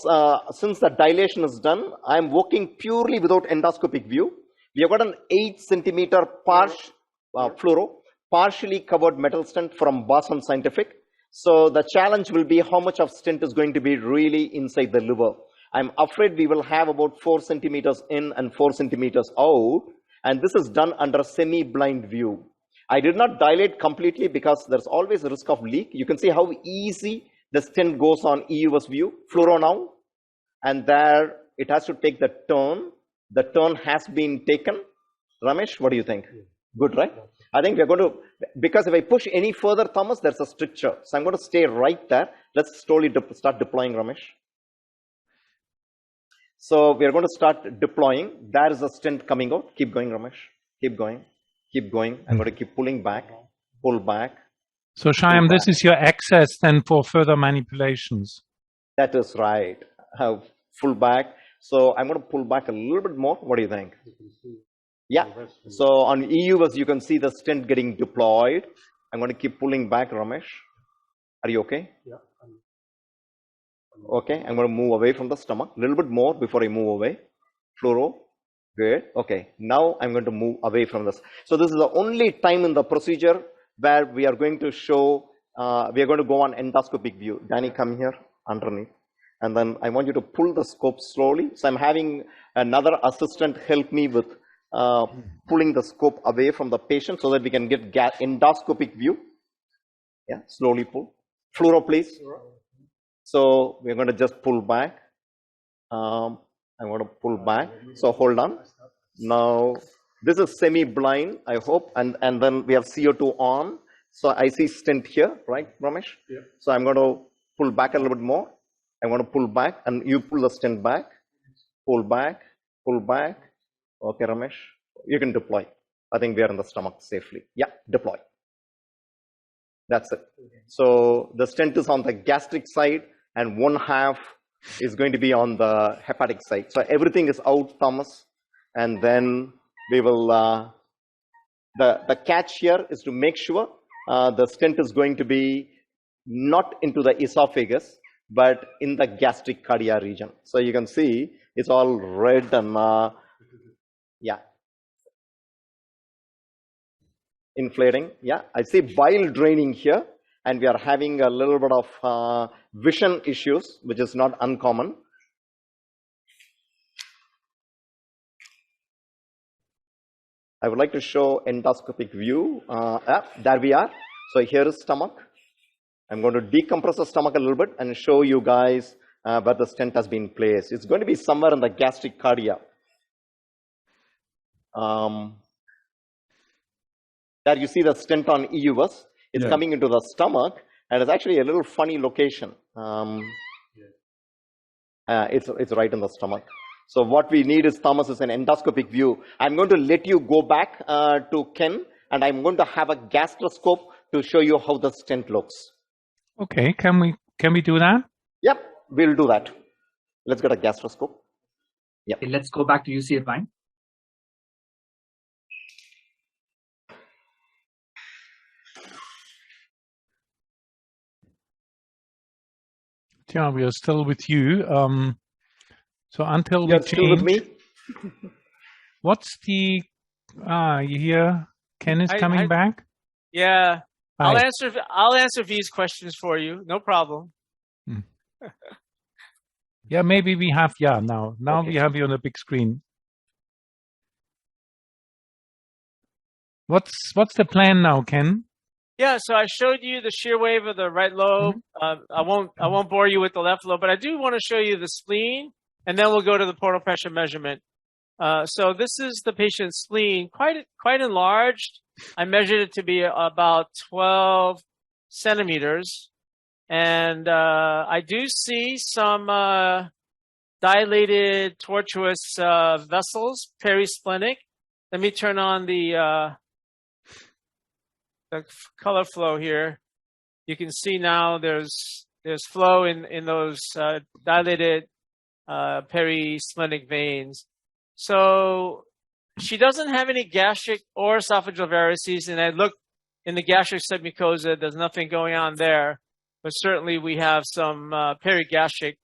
since the dilation is done, I'm working purely without endoscopic view. We have got an 8 centimeter fluoro. partially covered metal stent from Boston Scientific. So the challenge will be how much of stent is going to be really inside the liver. I'm afraid we will have about 4 centimeters in and 4 centimeters out. And this is done under semi-blind view. I did not dilate completely because there's always a risk of leak. You can see how easy the stent goes on EUS view. Fluoro now. And there it has to take the turn. The turn has been taken. Ramesh, what do you think? Good, right? I think we're going to, because if I push any further, Thomas, there's a stricture. So I'm going to stay right there. Let's slowly start deploying, Ramesh. So we're going to start deploying. There is a stent coming out. Keep going, Ramesh. Keep going. Keep going. I'm going to keep pulling back. Pull back. So Shyam, this is your access then for further manipulations. That is right. Have full back. So I'm going to pull back a little bit more. What do you think? Yeah. So on EUS, you can see the stent getting deployed. I'm going to keep pulling back, Ramesh. Are you okay? Yeah. Okay. I'm going to move away from the stomach. A little bit more before I move away. Fluoro. Good. Okay. Now I'm going to move away from this. So this is the only time in the procedure where we are going to show, we are going to go on endoscopic view. Danny, come here underneath. And then I want you to pull the scope slowly. So I'm having another assistant help me with pulling the scope away from the patient so that we can get endoscopic view. Yeah, slowly pull. Fluoro, please. So we're going to just pull back. I'm going to pull back. So hold on. Now, this is semi-blind, I hope. And then we have CO2 on. So I see stent here, right, Ramesh? Yeah. So I'm going to pull back a little bit more. I'm going to pull back and you pull the stent back. Pull back, pull back. Okay, Ramesh, you can deploy. I think we are in the stomach safely. Yeah, deploy. That's it. So the stent is on the gastric side and 1/2 is going to be on the hepatic side. So everything is out, Thomas. And then we will, the catch here is to make sure the stent is going to be not into the esophagus, but in the gastric cardia region. So you can see it's all red and yeah. Inflating. Yeah, I see bile draining here, and we are having a little bit of vision issues, which is not uncommon. I would like to show endoscopic view. There we are. So here is stomach. I'm going to decompress the stomach a little bit and show you guys where the stent has been placed. It's going to be somewhere in the gastric cardia. There you see the stent on EUS. It's coming into the stomach, and it's actually a little funny location. It's right in the stomach. So what we need is, Thomas, is an endoscopic view. I'm going to let you go back to Ken, and I'm going to have a gastroscope to show you how the stent looks. Okay, can we do that? Yep, we'll do that. Let's get a gastroscope. Yep. Okay, let's go back to UC Irvine. Yeah, we are still with you. So until You're we still with me? What's the you hear Ken is coming back? Yeah. Hi. I'll answer these questions for you. No problem. Yeah, maybe we have now okay. We have you on the big screen. What's the plan now, Ken? Yeah, so I showed you the shear wave of the right lobe. I won't bore you with the left lobe, but I do want to show you the spleen, and then we'll go to the portal pressure measurement. So this is the patient's spleen, quite enlarged. I measured it to be about 12 centimeters, and I do see some dilated tortuous vessels, perisplenic. Let me turn on the color flow here. You can see now there's flow in those dilated perisplenic veins. So she doesn't have any gastric or esophageal varices, and I look in the gastric submucosa, there's nothing going on there, but certainly we have some perigastric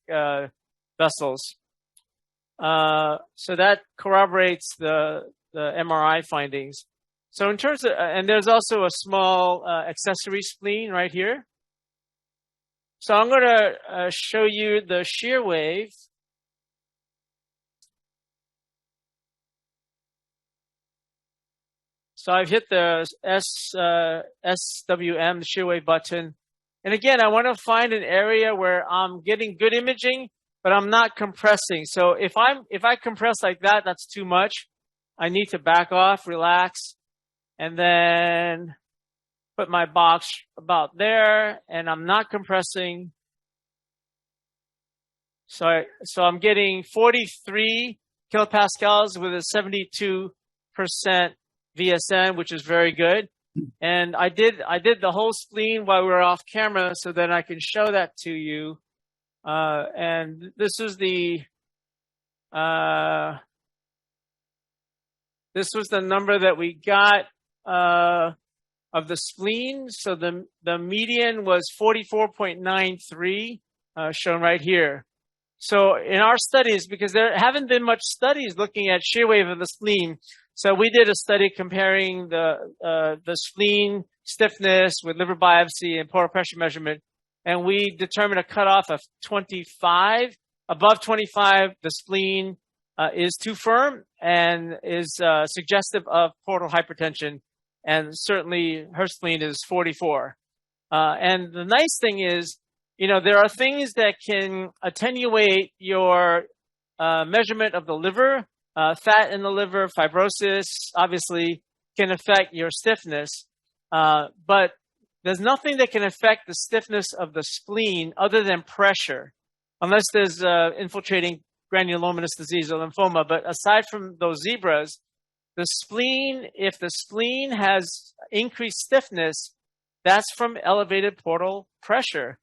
vessels. So that corroborates the MRI findings. So in terms of, and there's also a small accessory spleen right here. So I'm going to show you the shear wave. So I've hit the SWM, the shear wave button. And again, I want to find an area where I'm getting good imaging, but I'm not compressing. So if I compress like that, that's too much. I need to back off, relax, and then put my box about there, and I'm not compressing. So I'm getting 43 kilopascals with a 72% VSN, which is very good. And I did the whole spleen while we were off camera, so that I can show that to you. And this is this was the number that we got of the spleen. So the median was 44.93, shown right here. So in our studies, because there haven't been much studies looking at shear wave of the spleen, so we did a study comparing the spleen stiffness with liver biopsy and portal pressure measurement, and we determined a cutoff of 25. Above 25, the spleen is too firm and is suggestive of portal hypertension, and certainly her spleen is 44. And the nice thing is, you know, there are things that can attenuate your measurement of the liver. Fat in the liver, fibrosis, obviously can affect your stiffness, but there's nothing that can affect the stiffness of the spleen other than pressure, unless there's infiltrating granulomatous disease or lymphoma. But aside from those zebras, the spleen, if the spleen has increased stiffness, that's from elevated portal pressure.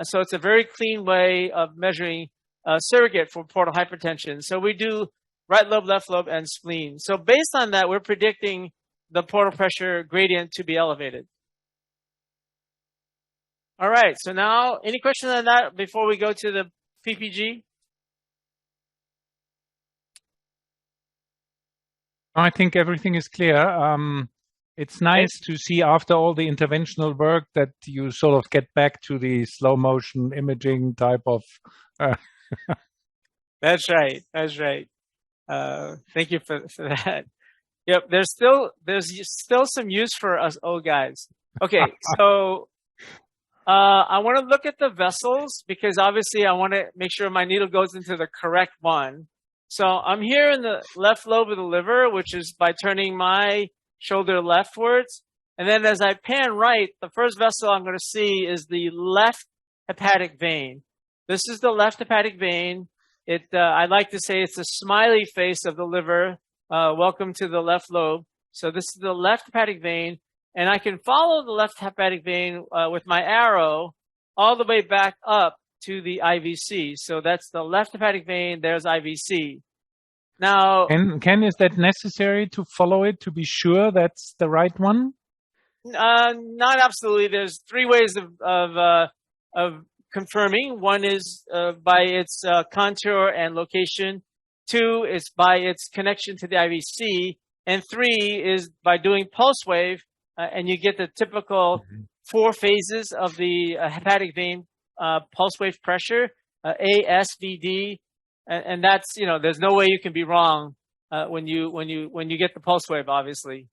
So it's a very clean way of measuring surrogate for portal hypertension. So we do right lobe, left lobe, and spleen. So based on that, we're predicting the portal pressure gradient to be elevated. All right, so now, any questions on that before we go to the PPG? I think everything is clear. It's nice to see after all the interventional work that you sort of get back to the slow motion imaging type of. That's right. That's right. Thank you for that. Yep. There's still some use for us old guys. Okay. So, I want to look at the vessels because obviously I want to make sure my needle goes into the correct one. So I'm here in the left lobe of the liver, which is by turning my shoulder leftwards. And then as I pan right, the first vessel I'm going to see is the left hepatic vein. This is the left hepatic vein. I like to say it's a smiley face of the liver. Welcome to the left lobe. So this is the left hepatic vein. And I can follow the left hepatic vein with my arrow all the way back up to the IVC. So that's the left hepatic vein. There's IVC. Now, Ken, is that necessary to follow it to be sure that's the right one? Not absolutely. There's three ways of confirming. One is by its contour and location. Two is by its connection to the IVC. And three is by doing pulse wave, and you get the typical 4 phases of the hepatic vein pulse wave pressure, ASVD, and that's, you know, there's no way you can be wrong when you get the pulse wave, obviously.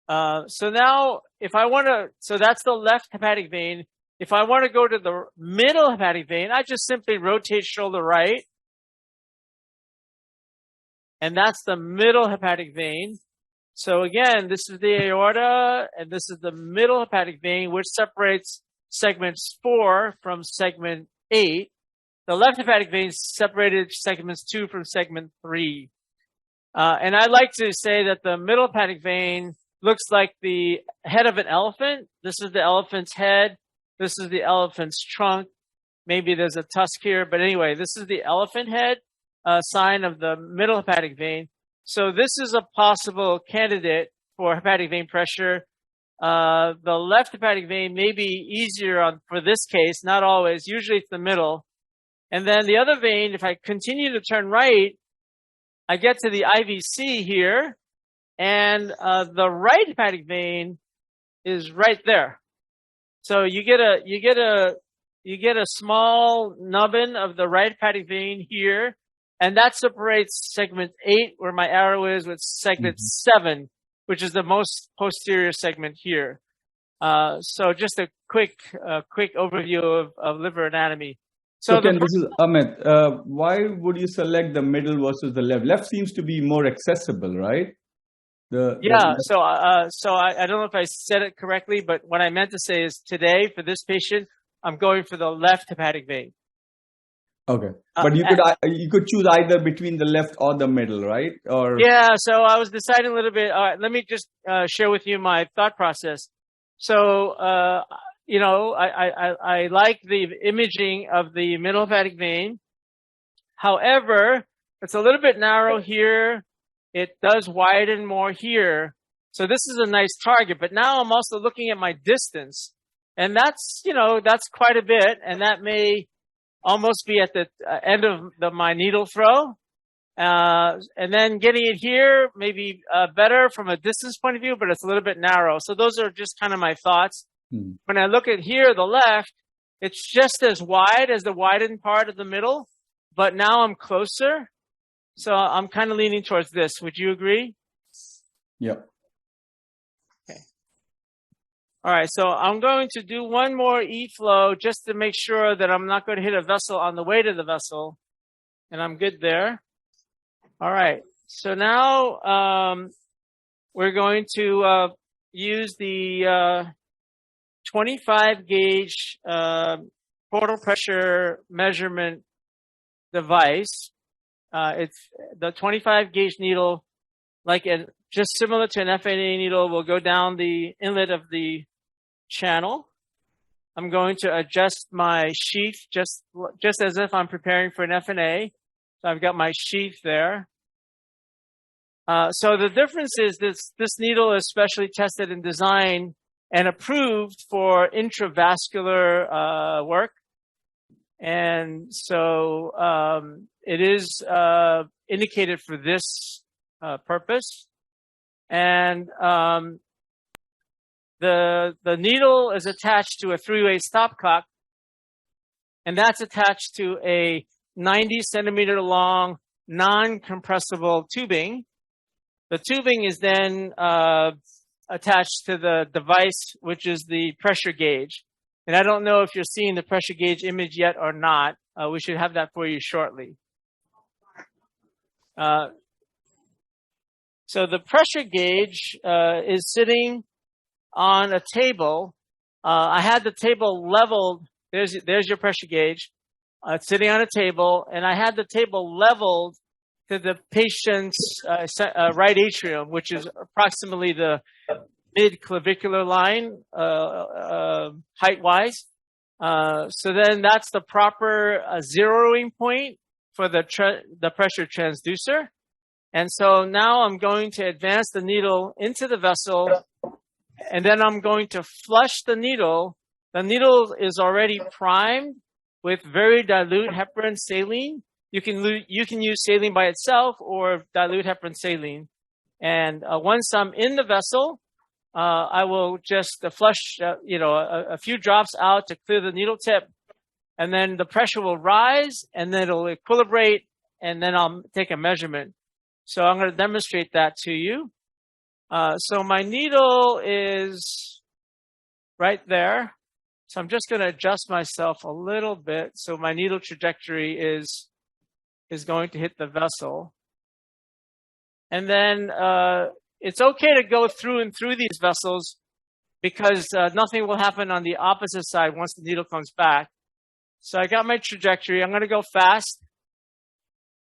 So now, if I want to, so that's the left hepatic vein. If I want to go to the middle hepatic vein, I just simply rotate shoulder right. And that's the middle hepatic vein. So again, this is the aorta, and this is the middle hepatic vein, which separates segments 4 from segment 8. The left hepatic vein separated segments 2 from segment 3. And I like to say that the middle hepatic vein looks like the head of an elephant. This is the elephant's head. This is the elephant's trunk. Maybe there's a tusk here, but anyway, this is the elephant head, sign of the middle hepatic vein. So this is a possible candidate for hepatic vein pressure. The left hepatic vein may be easier for this case, not always. Usually it's the middle. And then the other vein, if I continue to turn right, I get to the IVC here. and the right hepatic vein is right there. So you get a small nubbin of the right hepatic vein here, and that separates segment 8, where my arrow is, with segment 7, which is the most posterior segment here. So just a quick overview of liver anatomy. So Ken, this is Amit. Why would you select the middle versus the left? Left seems to be more accessible, right? So I don't know if I said it correctly, but what I meant to say is today for this patient, I'm going for the left hepatic vein. Okay, but you could choose either between the left or the middle, right? Or yeah, so I was deciding a little bit. All right, let me just share with you my thought process. So I like the imaging of the middle hepatic vein. However, it's a little bit narrow here. It does widen more here. So this is a nice target, but now I'm also looking at my distance, and that's quite a bit, and that may almost be at the end of my needle throw. And then getting it here may be better from a distance point of view, but it's a little bit narrow. So those are just kind of my thoughts. When I look at here, the left, it's just as wide as the widened part of the middle, but now I'm closer. So I'm kind of leaning towards this. Would you agree? Yep. Okay. All right. So I'm going to do one more E-flow just to make sure that I'm not going to hit a vessel on the way to the vessel. And I'm good there. All right. So now we're going to use the 25 gauge portal pressure measurement device. It's the 25 gauge needle, just similar to an FNA needle, will go down the inlet of the channel. I'm going to adjust my sheath just as if I'm preparing for an FNA. So I've got my sheath there. So the difference is this needle is specially tested and designed and approved for intravascular work. And so it is indicated for this purpose. And the needle is attached to a 3-way stopcock, and that's attached to a 90 centimeter long non-compressible tubing. The tubing is then attached to the device, which is the pressure gauge. And I don't know if you're seeing the pressure gauge image yet or not. We should have that for you shortly. So the pressure gauge is sitting on a table. I had the table leveled. There's your pressure gauge. It's sitting on a table, and I had the table leveled to the patient's right atrium, which is approximately the mid-clavicular line, height-wise. So then that's the proper zeroing point for the pressure transducer. And so now I'm going to advance the needle into the vessel, and then I'm going to flush the needle. The needle is already primed with very dilute heparin saline. You can use saline by itself or dilute heparin saline. And once I'm in the vessel, I will just flush, a few drops out to clear the needle tip, and then the pressure will rise, and then it'll equilibrate, and then I'll take a measurement. So I'm going to demonstrate that to you. So my needle is right there. So I'm just going to adjust myself a little bit. So my needle trajectory is going to hit the vessel. And then it's okay to go through and through these vessels because nothing will happen on the opposite side once the needle comes back. So I got my trajectory. I'm going to go fast.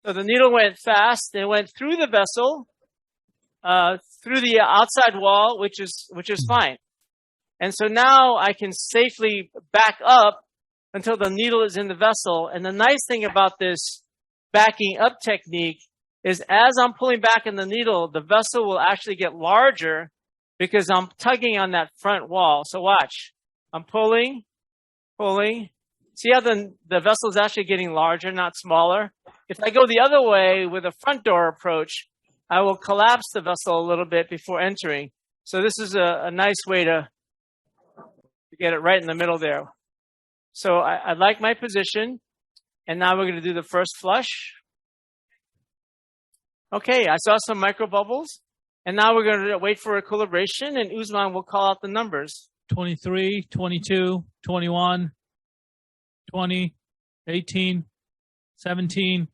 So the needle went fast. It went through the vessel, through the outside wall, which is fine. And so now I can safely back up until the needle is in the vessel. And the nice thing about this backing up technique is as I'm pulling back in the needle, the vessel will actually get larger because I'm tugging on that front wall. So watch. I'm pulling. See how the vessel is actually getting larger, not smaller? If I go the other way with a front door approach, I will collapse the vessel a little bit before entering. So this is a nice way to get it right in the middle there. So I like my position. And now we're going to do the first flush. Okay, I saw some micro bubbles. And now we're going to wait for equilibration, and Usman will call out the numbers. 23, 22, 21, 20, 18, 17,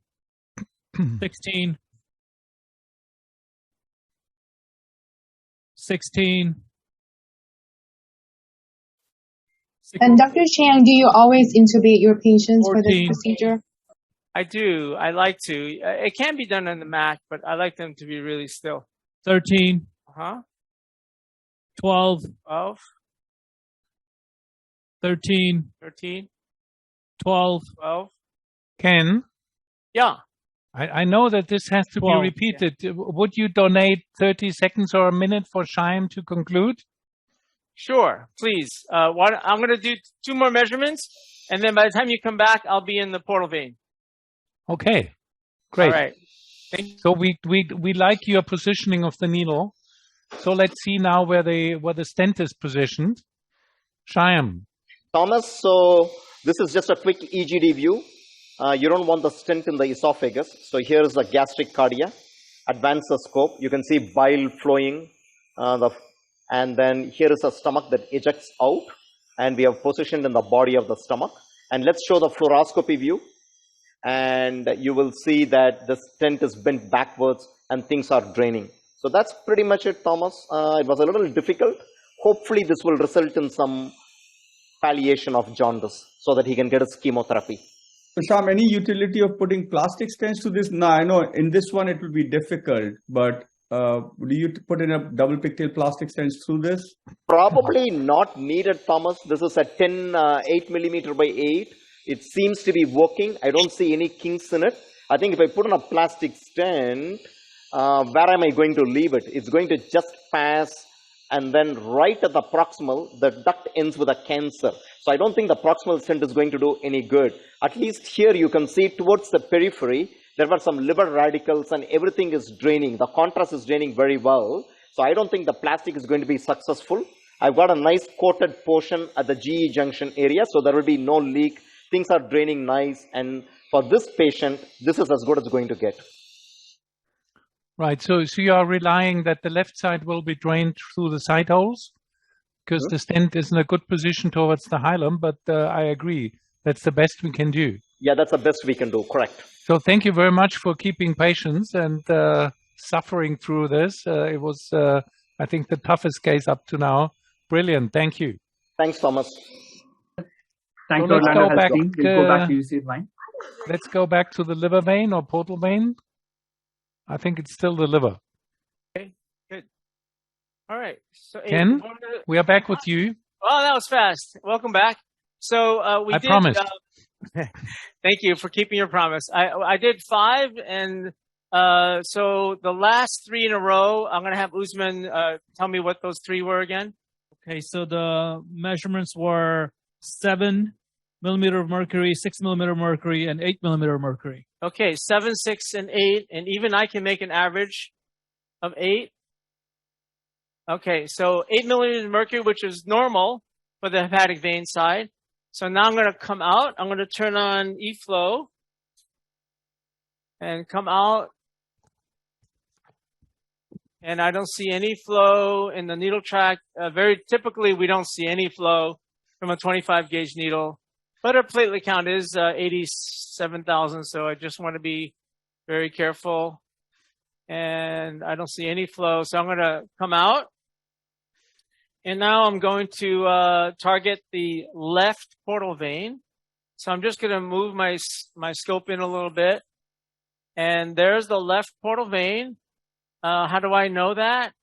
16, 16. And Dr. Chang, do you always intubate your patients 14. For this procedure? I do. I like to. It can be done on the Mac, but I like them to be really still. 13. 12. 12. 13. 13. 12. 12. Ken? Yeah. I know that this has to 12. Be repeated. Yeah. Would you donate 30 seconds or a minute for Chaim to conclude? Sure, please. I'm going to do 2 more measurements, and then by the time you come back, I'll be in the portal vein. Okay, great. All right. Thank you. So we like your positioning of the needle. So let's see now where the stent is positioned. Chaim. Thomas, so this is just a quick EGD view. You don't want the stent in the esophagus. So here is the gastric cardia. Advance the scope. You can see bile flowing. And then here is a stomach that ejects out. And we have positioned in the body of the stomach. And let's show the fluoroscopy view. And you will see that the stent is bent backwards and things are draining. So that's pretty much it, Thomas. It was a little difficult. Hopefully this will result in some palliation of jaundice so that he can get his chemotherapy. So Sham, any utility of putting plastic stents to this? Now I know in this one it will be difficult, but do you put in a double pigtail plastic stents through this? Probably not needed, Thomas. This is a 8 millimeter by 8. It seems to be working. I don't see any kinks in it. I think if I put in a plastic stent, where am I going to leave it? It's going to just pass, and then right at the proximal, the duct ends with a cancer. So I don't think the proximal stent is going to do any good. At least here you can see towards the periphery, there were some liver radicals and everything is draining. The contrast is draining very well. So I don't think the plastic is going to be successful. I've got a nice coated portion at the GE junction area, so there will be no leak. Things are draining nice, and for this patient, this is as good as it's going to get. Right, so you are relying that the left side will be drained through the side holes, because the stent is in a good position towards the hilum, but I agree, that's the best we can do. Yeah, that's the best we can do, correct. So thank you very much for keeping patience and suffering through this. It was, I think, the toughest case up to now. Brilliant, thank you. Thanks, Thomas. Thanks, so let's go back, we'll go back to UC vein. Let's go back to the liver vein or portal vein. I think it's still the liver. Okay, good. All right. So Ken, we are back with you. Oh, that was fast. Welcome back. So I promised. Thank you for keeping your promise. I did 5, and so the last 3 in a row, I'm going to have Usman tell me what those 3 were again. Okay, so the measurements were 7 millimeter of mercury, 6 millimeter of mercury, and 8 millimeter of mercury. Okay, 7, 6, and 8, and even I can make an average of 8. Okay, so 8 millimeters of mercury, which is normal for the hepatic vein side. So now I'm going to come out. I'm going to turn on E-flow and come out. And I don't see any flow in the needle tract. Very typically, we don't see any flow from a 25 gauge needle. But our platelet count is 87,000, so I just want to be very careful. And I don't see any flow, so I'm going to come out. And now I'm going to target the left portal vein. So I'm just going to move my scope in a little bit. And there's the left portal vein. How do I know that?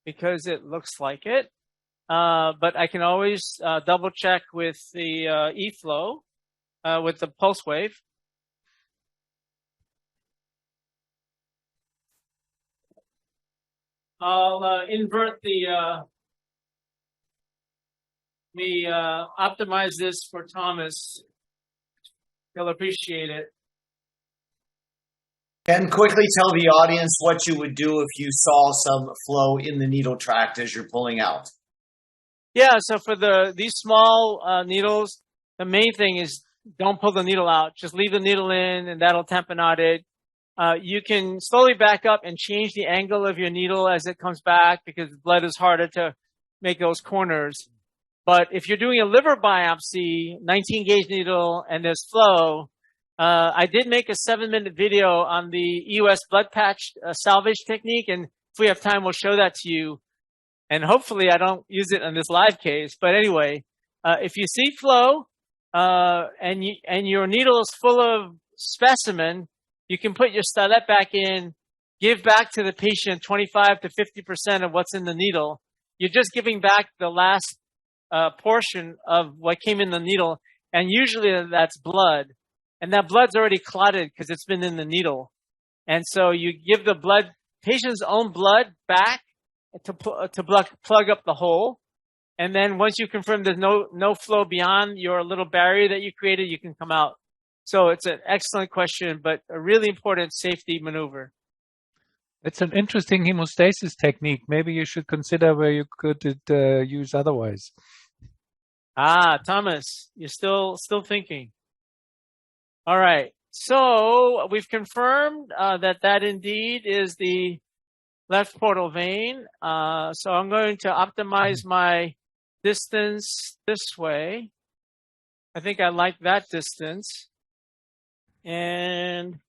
Because it looks like it. But I can always double check with the E-flow, with the pulse wave. I'll invert the, optimize this for Thomas. He'll appreciate it. Ken, quickly tell the audience what you would do if you saw some flow in the needle tract as you're pulling out. Yeah, so for these small needles, the main thing is don't pull the needle out. Just leave the needle in, and that'll tamponade it. You can slowly back up and change the angle of your needle as it comes back because blood is harder to make those corners. But if you're doing a liver biopsy, 19 gauge needle, and there's flow, I did make a 7-minute video on the EUS blood patch salvage technique. And if we have time, we'll show that to you. And hopefully I don't use it in this live case. But anyway, if you see flow and your needle is full of specimen, you can put your stylet back in, give back to the patient 25 to 50% of what's in the needle. You're just giving back the last portion of what came in the needle. And usually that's blood. And that blood's already clotted because it's been in the needle. And so you give the patient's own blood back to plug up the hole. And then once you confirm there's no flow beyond your little barrier that you created, you can come out. So it's an excellent question, but a really important safety maneuver. It's an interesting hemostasis technique. Maybe you should consider where you could use otherwise. Thomas, you're still thinking. All right. So we've confirmed that indeed is the left portal vein. So I'm going to optimize my distance this way. I think I like that distance. And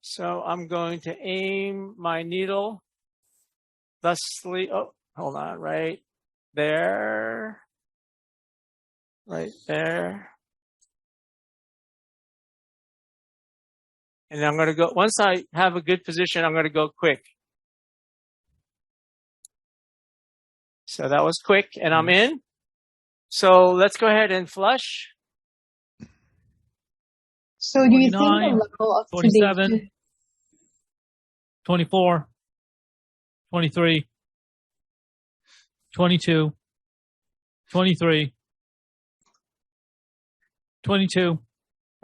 so I'm going to aim my needle thusly. Oh, hold on, right there. Right there. And I'm going to go, once I have a good position, I'm going to go quick. So that was quick, and I'm in. So let's go ahead and flush. So do you think the level of 27, 24, 23, 22, 23, 22.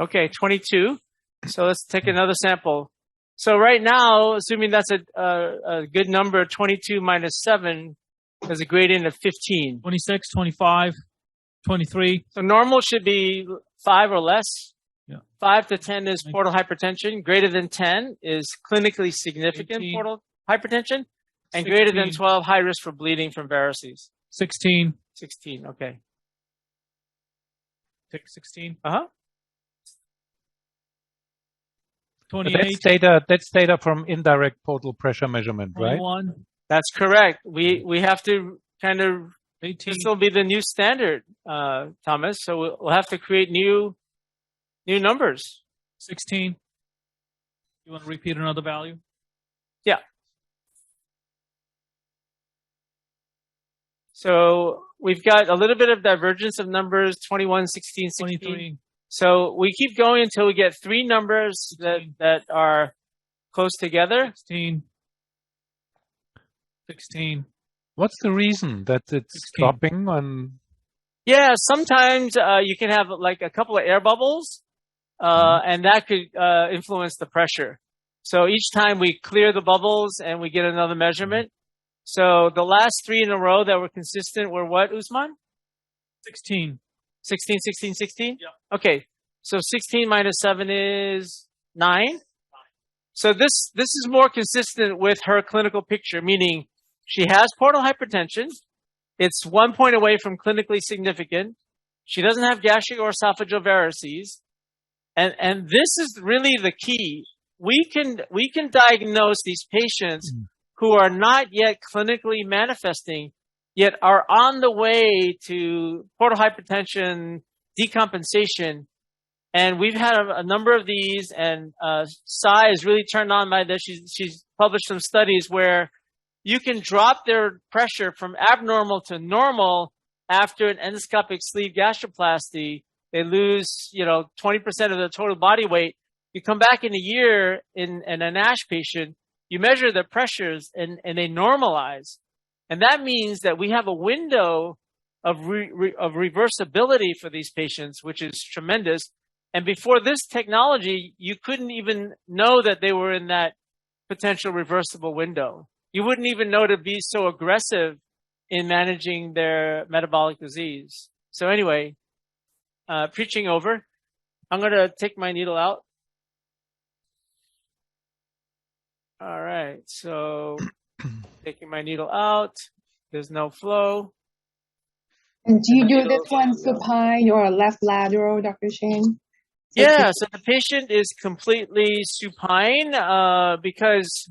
Okay, 22. So let's take another sample. So right now, assuming that's a good number, 22 minus 7 is a gradient of 15. 26, 25, 23. So normal should be 5 or less. Yeah. 5 to 10 is portal hypertension. Greater than 10 is clinically significant 18. portal hypertension. And 16. Greater than 12, high risk for bleeding from varices. 16. 16, okay. Take 16. Uh-huh. 28. That's data from indirect portal pressure measurement, 21. right? That's correct. We have to kind of, 18. this will be the new standard, Thomas. So we'll have to create new numbers. 16. You want to repeat another value? Yeah. So we've got a little bit of divergence of numbers, 21, 16, 16. 23. So we keep going until we get 3 numbers that are close together. 16. 16. What's the reason that it's 16. dropping on? Yeah, sometimes you can have like a couple of air bubbles, and that could influence the pressure. So each time we clear the bubbles and we get another measurement. So the last 3 in a row that were consistent were what, Usman? 16. 16, 16, 16? Yeah. Okay. So 16 minus 7 is 9. So this is more consistent with her clinical picture, meaning she has portal hypertension. It's 1 point away from clinically significant. She doesn't have gastric or esophageal varices. And this is really the key. We can diagnose these patients who are not yet clinically manifesting, yet are on the way to portal hypertension decompensation. And we've had a number of these, and Sai is really turned on by this. She's published some studies where you can drop their pressure from abnormal to normal after an endoscopic sleeve gastroplasty. They lose, 20% of their total body weight. You come back in a year in a NASH patient, you measure their pressures and they normalize. And that means that we have a window of reversibility for these patients, which is tremendous. And before this technology, you couldn't even know that they were in that potential reversible window. You wouldn't even know to be so aggressive in managing their metabolic disease. So anyway, preaching over. I'm going to take my needle out. All right, so taking my needle out. There's no flow. And do you do this one supine or left lateral, Dr. Chang? Yeah, so the patient is completely supine because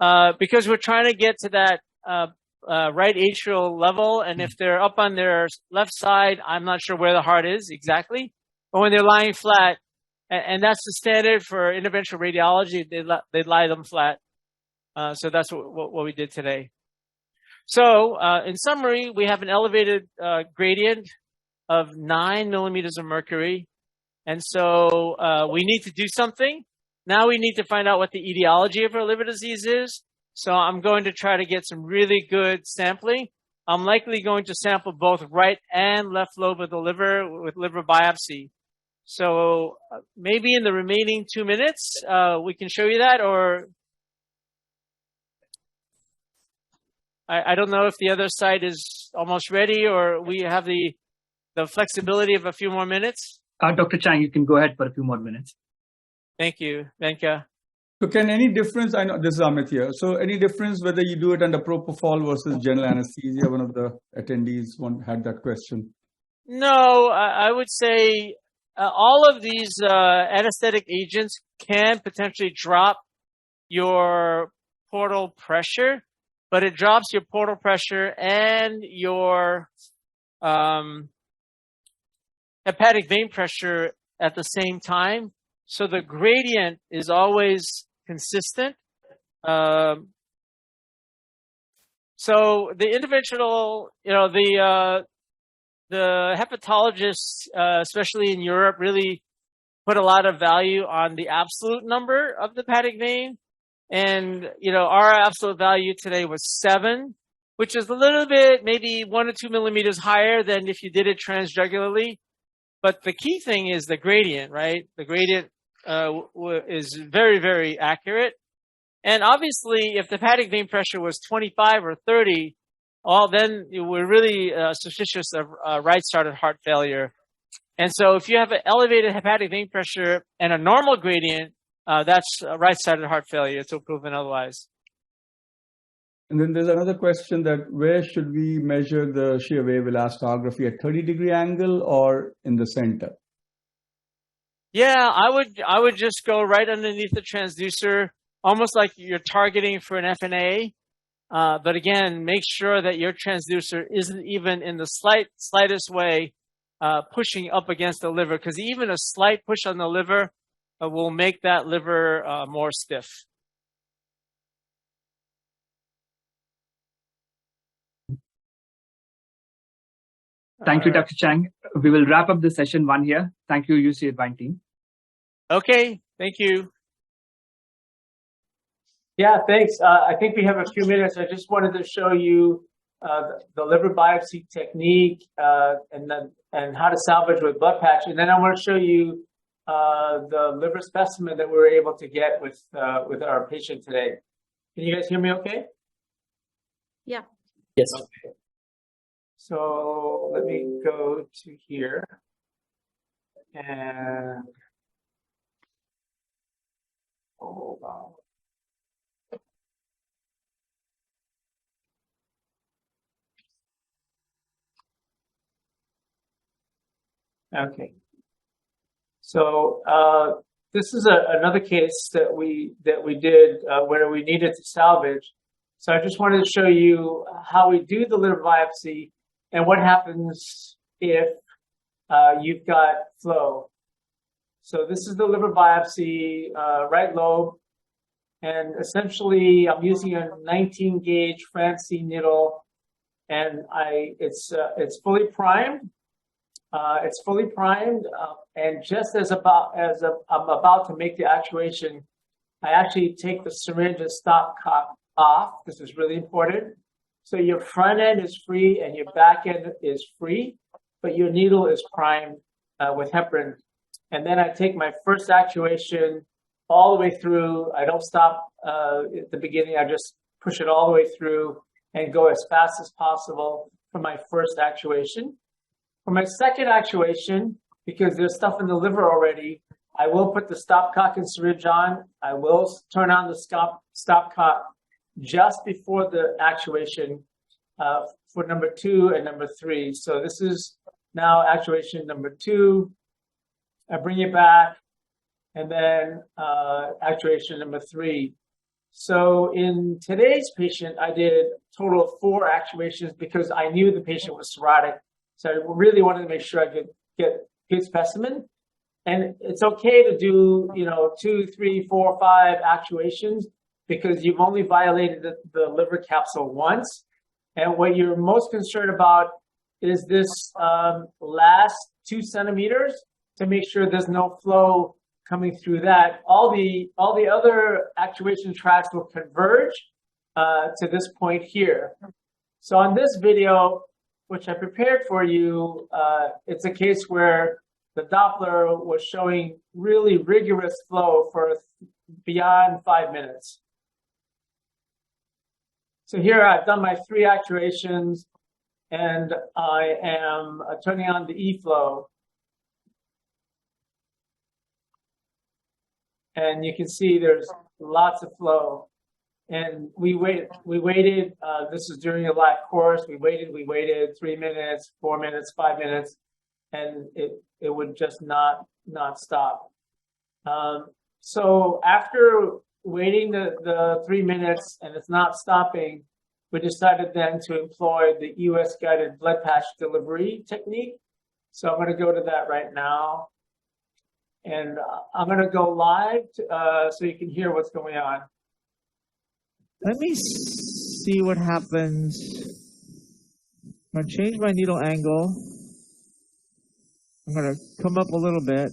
we're trying to get to that right atrial level, and if they're up on their left side, I'm not sure where the heart is exactly. But when they're lying flat, and that's the standard for interventional radiology, they lie them flat. So that's what we did today. So in summary, we have an elevated gradient of 9 millimeters of mercury. And so we need to do something. Now we need to find out what the etiology of our liver disease is. So I'm going to try to get some really good sampling. I'm likely going to sample both right and left lobe of the liver with liver biopsy. So maybe in the remaining 2 minutes, we can show you that, or I don't know if the other side is almost ready, or we have the flexibility of a few more minutes. Dr. Chang, you can go ahead for a few more minutes. Thank you, Venka. So can any difference, I know this is Amit here, so any difference whether you do it under propofol versus general anesthesia? One of the attendees had that question. No, I would say all of these anesthetic agents can potentially drop your portal pressure, but it drops your portal pressure and your hepatic vein pressure at the same time. So the gradient is always consistent. So the interventional, the hepatologists, especially in Europe, really put a lot of value on the absolute number of the hepatic vein. And, our absolute value today was 7, which is a little bit, maybe 1 or 2 millimeters higher than if you did it transjugularly. But the key thing is the gradient, right? The gradient is very, very accurate. And obviously, if the hepatic vein pressure was 25 or 30, then we're really suspicious of right-sided heart failure. And so if you have an elevated hepatic vein pressure and a normal gradient, that's right-sided heart failure until proven otherwise. And then there's another question that where should we measure the shear wave elastography, at 30-degree angle or in the center? Yeah, I would just go right underneath the transducer, almost like you're targeting for an FNA. But again, make sure that your transducer isn't even in the slightest way pushing up against the liver, because even a slight push on the liver will make that liver more stiff. Thank you, Dr. Chang. We will wrap up the session 1 here. Thank you, UC Irvine team. Okay, thank you. Yeah, thanks. I think we have a few minutes. I just wanted to show you the liver biopsy technique and how to salvage with blood patch. And then I want to show you the liver specimen that we were able to get with our patient today. Can you guys hear me okay? Yeah. Yes. Okay. So let me go to here and hold on. Okay. So this is another case that we did where we needed to salvage. So I just wanted to show you how we do the liver biopsy and what happens if you've got flow. So this is the liver biopsy, right lobe, and essentially I'm using a 19 gauge Francine needle, and it's fully primed. It's fully primed, and just as I'm about to make the actuation, I actually take the syringe and stopcock off. This is really important. So your front end is free and your back end is free, but your needle is primed with heparin. and then I take my first actuation all the way through. I don't stop at the beginning. I just push it all the way through and go as fast as possible for my first actuation. For my second actuation, because there's stuff in the liver already, I will put the stopcock and syringe on. I will turn on the stopcock just before the actuation for number 2 and number 3. So this is now actuation number 2. I bring it back, and then actuation number 3. So in today's patient, I did a total of 4 actuations because I knew the patient was cirrhotic. So I really wanted to make sure I could get good specimen. And it's okay to do, 2, 3, 4, 5 actuations because you've only violated the liver capsule once. And what you're most concerned about is this last 2 centimeters to make sure there's no flow coming through that. All the other actuation tracks will converge to this point here. So on this video, which I prepared for you, it's a case where the Doppler was showing really rigorous flow for beyond 5 minutes. So here I've done my 3 actuations, and I am turning on the E-flow. And you can see there's lots of flow. And we waited, this is during a live course, we waited 3 minutes, 4 minutes, 5 minutes, and it would just not stop. So after waiting the 3 minutes and it's not stopping, we decided then to employ the EUS-guided blood patch delivery technique. So I'm going to go to that right now. And I'm going to go live so you can hear what's going on. Let me see what happens. I'm going to change my needle angle. I'm going to come up a little bit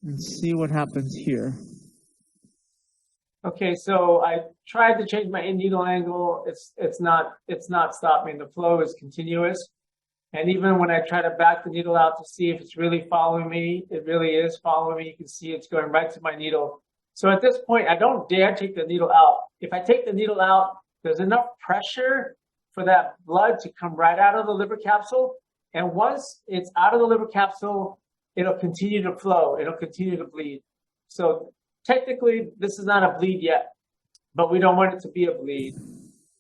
and see what happens here. Okay, so I tried to change my needle angle. It's not stopping. The flow is continuous. And even when I try to back the needle out to see if it's really following me, it really is following me. You can see it's going right to my needle. So at this point, I don't dare take the needle out. If I take the needle out, there's enough pressure for that blood to come right out of the liver capsule. And once it's out of the liver capsule, it'll continue to flow. It'll continue to bleed. So technically, this is not a bleed yet, but we don't want it to be a bleed.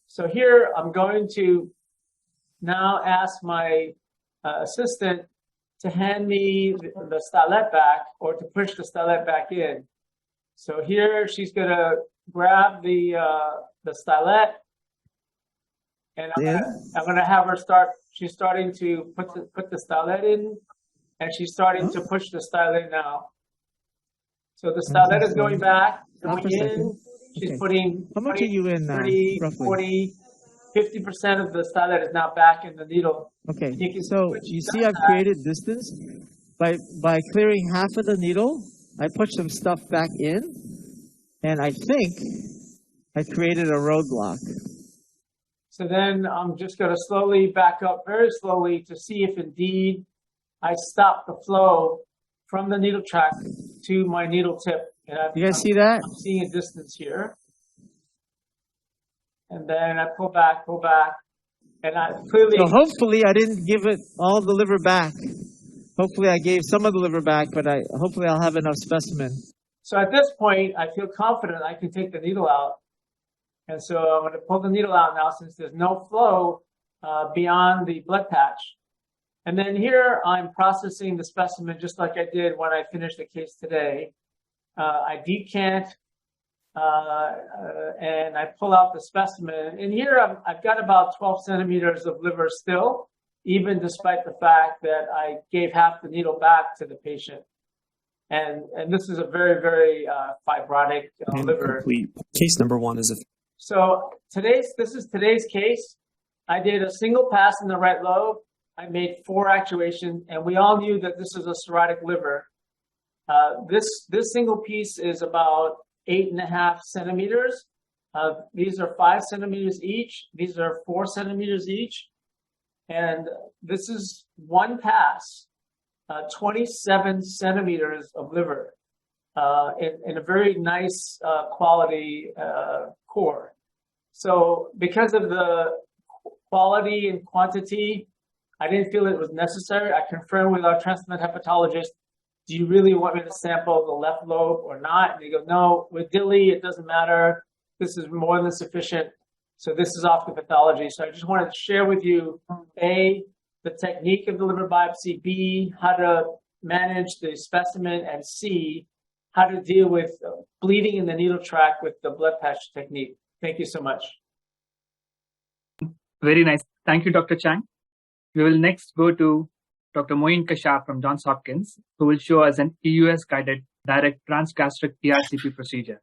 So here, I'm going to now ask my assistant to hand me the stylet back or to push the stylet back in. So here she's going to grab the stylet, and I'm going to have her start. She's starting to put the stylet in, and she's starting to push the stylet now. So the stylet is going back, going in. She's putting How much are you in now, 30, roughly? 40, 50% of the stylet is now back in the needle. Okay, so you see I've created distance. By clearing half of the needle, I put some stuff back in, and I think I created a roadblock. So then I'm just going to slowly back up very slowly to see if indeed I stop the flow from the needle track to my needle tip. And You guys see that? I'm seeing a distance here. And then I pull back, and I clearly... So hopefully I didn't give it all the liver back. Hopefully I gave some of the liver back, but hopefully I'll have enough specimen. So at this point, I feel confident I can take the needle out. And so I'm going to pull the needle out now since there's no flow beyond the blood patch. And then here I'm processing the specimen just like I did when I finished the case today. I decant and I pull out the specimen. And here I've got about 12 centimeters of liver still, even despite the fact that I gave half the needle back to the patient. And this is a very, very fibrotic liver. Complete. Case number 1 is a... So this is today's case. I did a single pass in the right lobe. I made 4 actuations, and we all knew that this is a cirrhotic liver. This single piece is about 8.5 centimeters. These are 5 centimeters each. These are 4 centimeters each. And this is one pass. 27 centimeters of liver in a very nice quality core. So because of the quality and quantity, I didn't feel it was necessary. I confirmed with our transplant hepatologist, do you really want me to sample the left lobe or not? And they go, no, with DILI, it doesn't matter. This is more than sufficient. So this is off the pathology. So I just wanted to share with you, A, the technique of the liver biopsy, B, how to manage the specimen, and C, how to deal with bleeding in the needle tract with the blood patch technique. Thank you so much. Very nice. Thank you, Dr. Chang. We will next go to Dr. Moin Kashaf from Johns Hopkins, who will show us an EUS-guided direct transgastric ERCP procedure.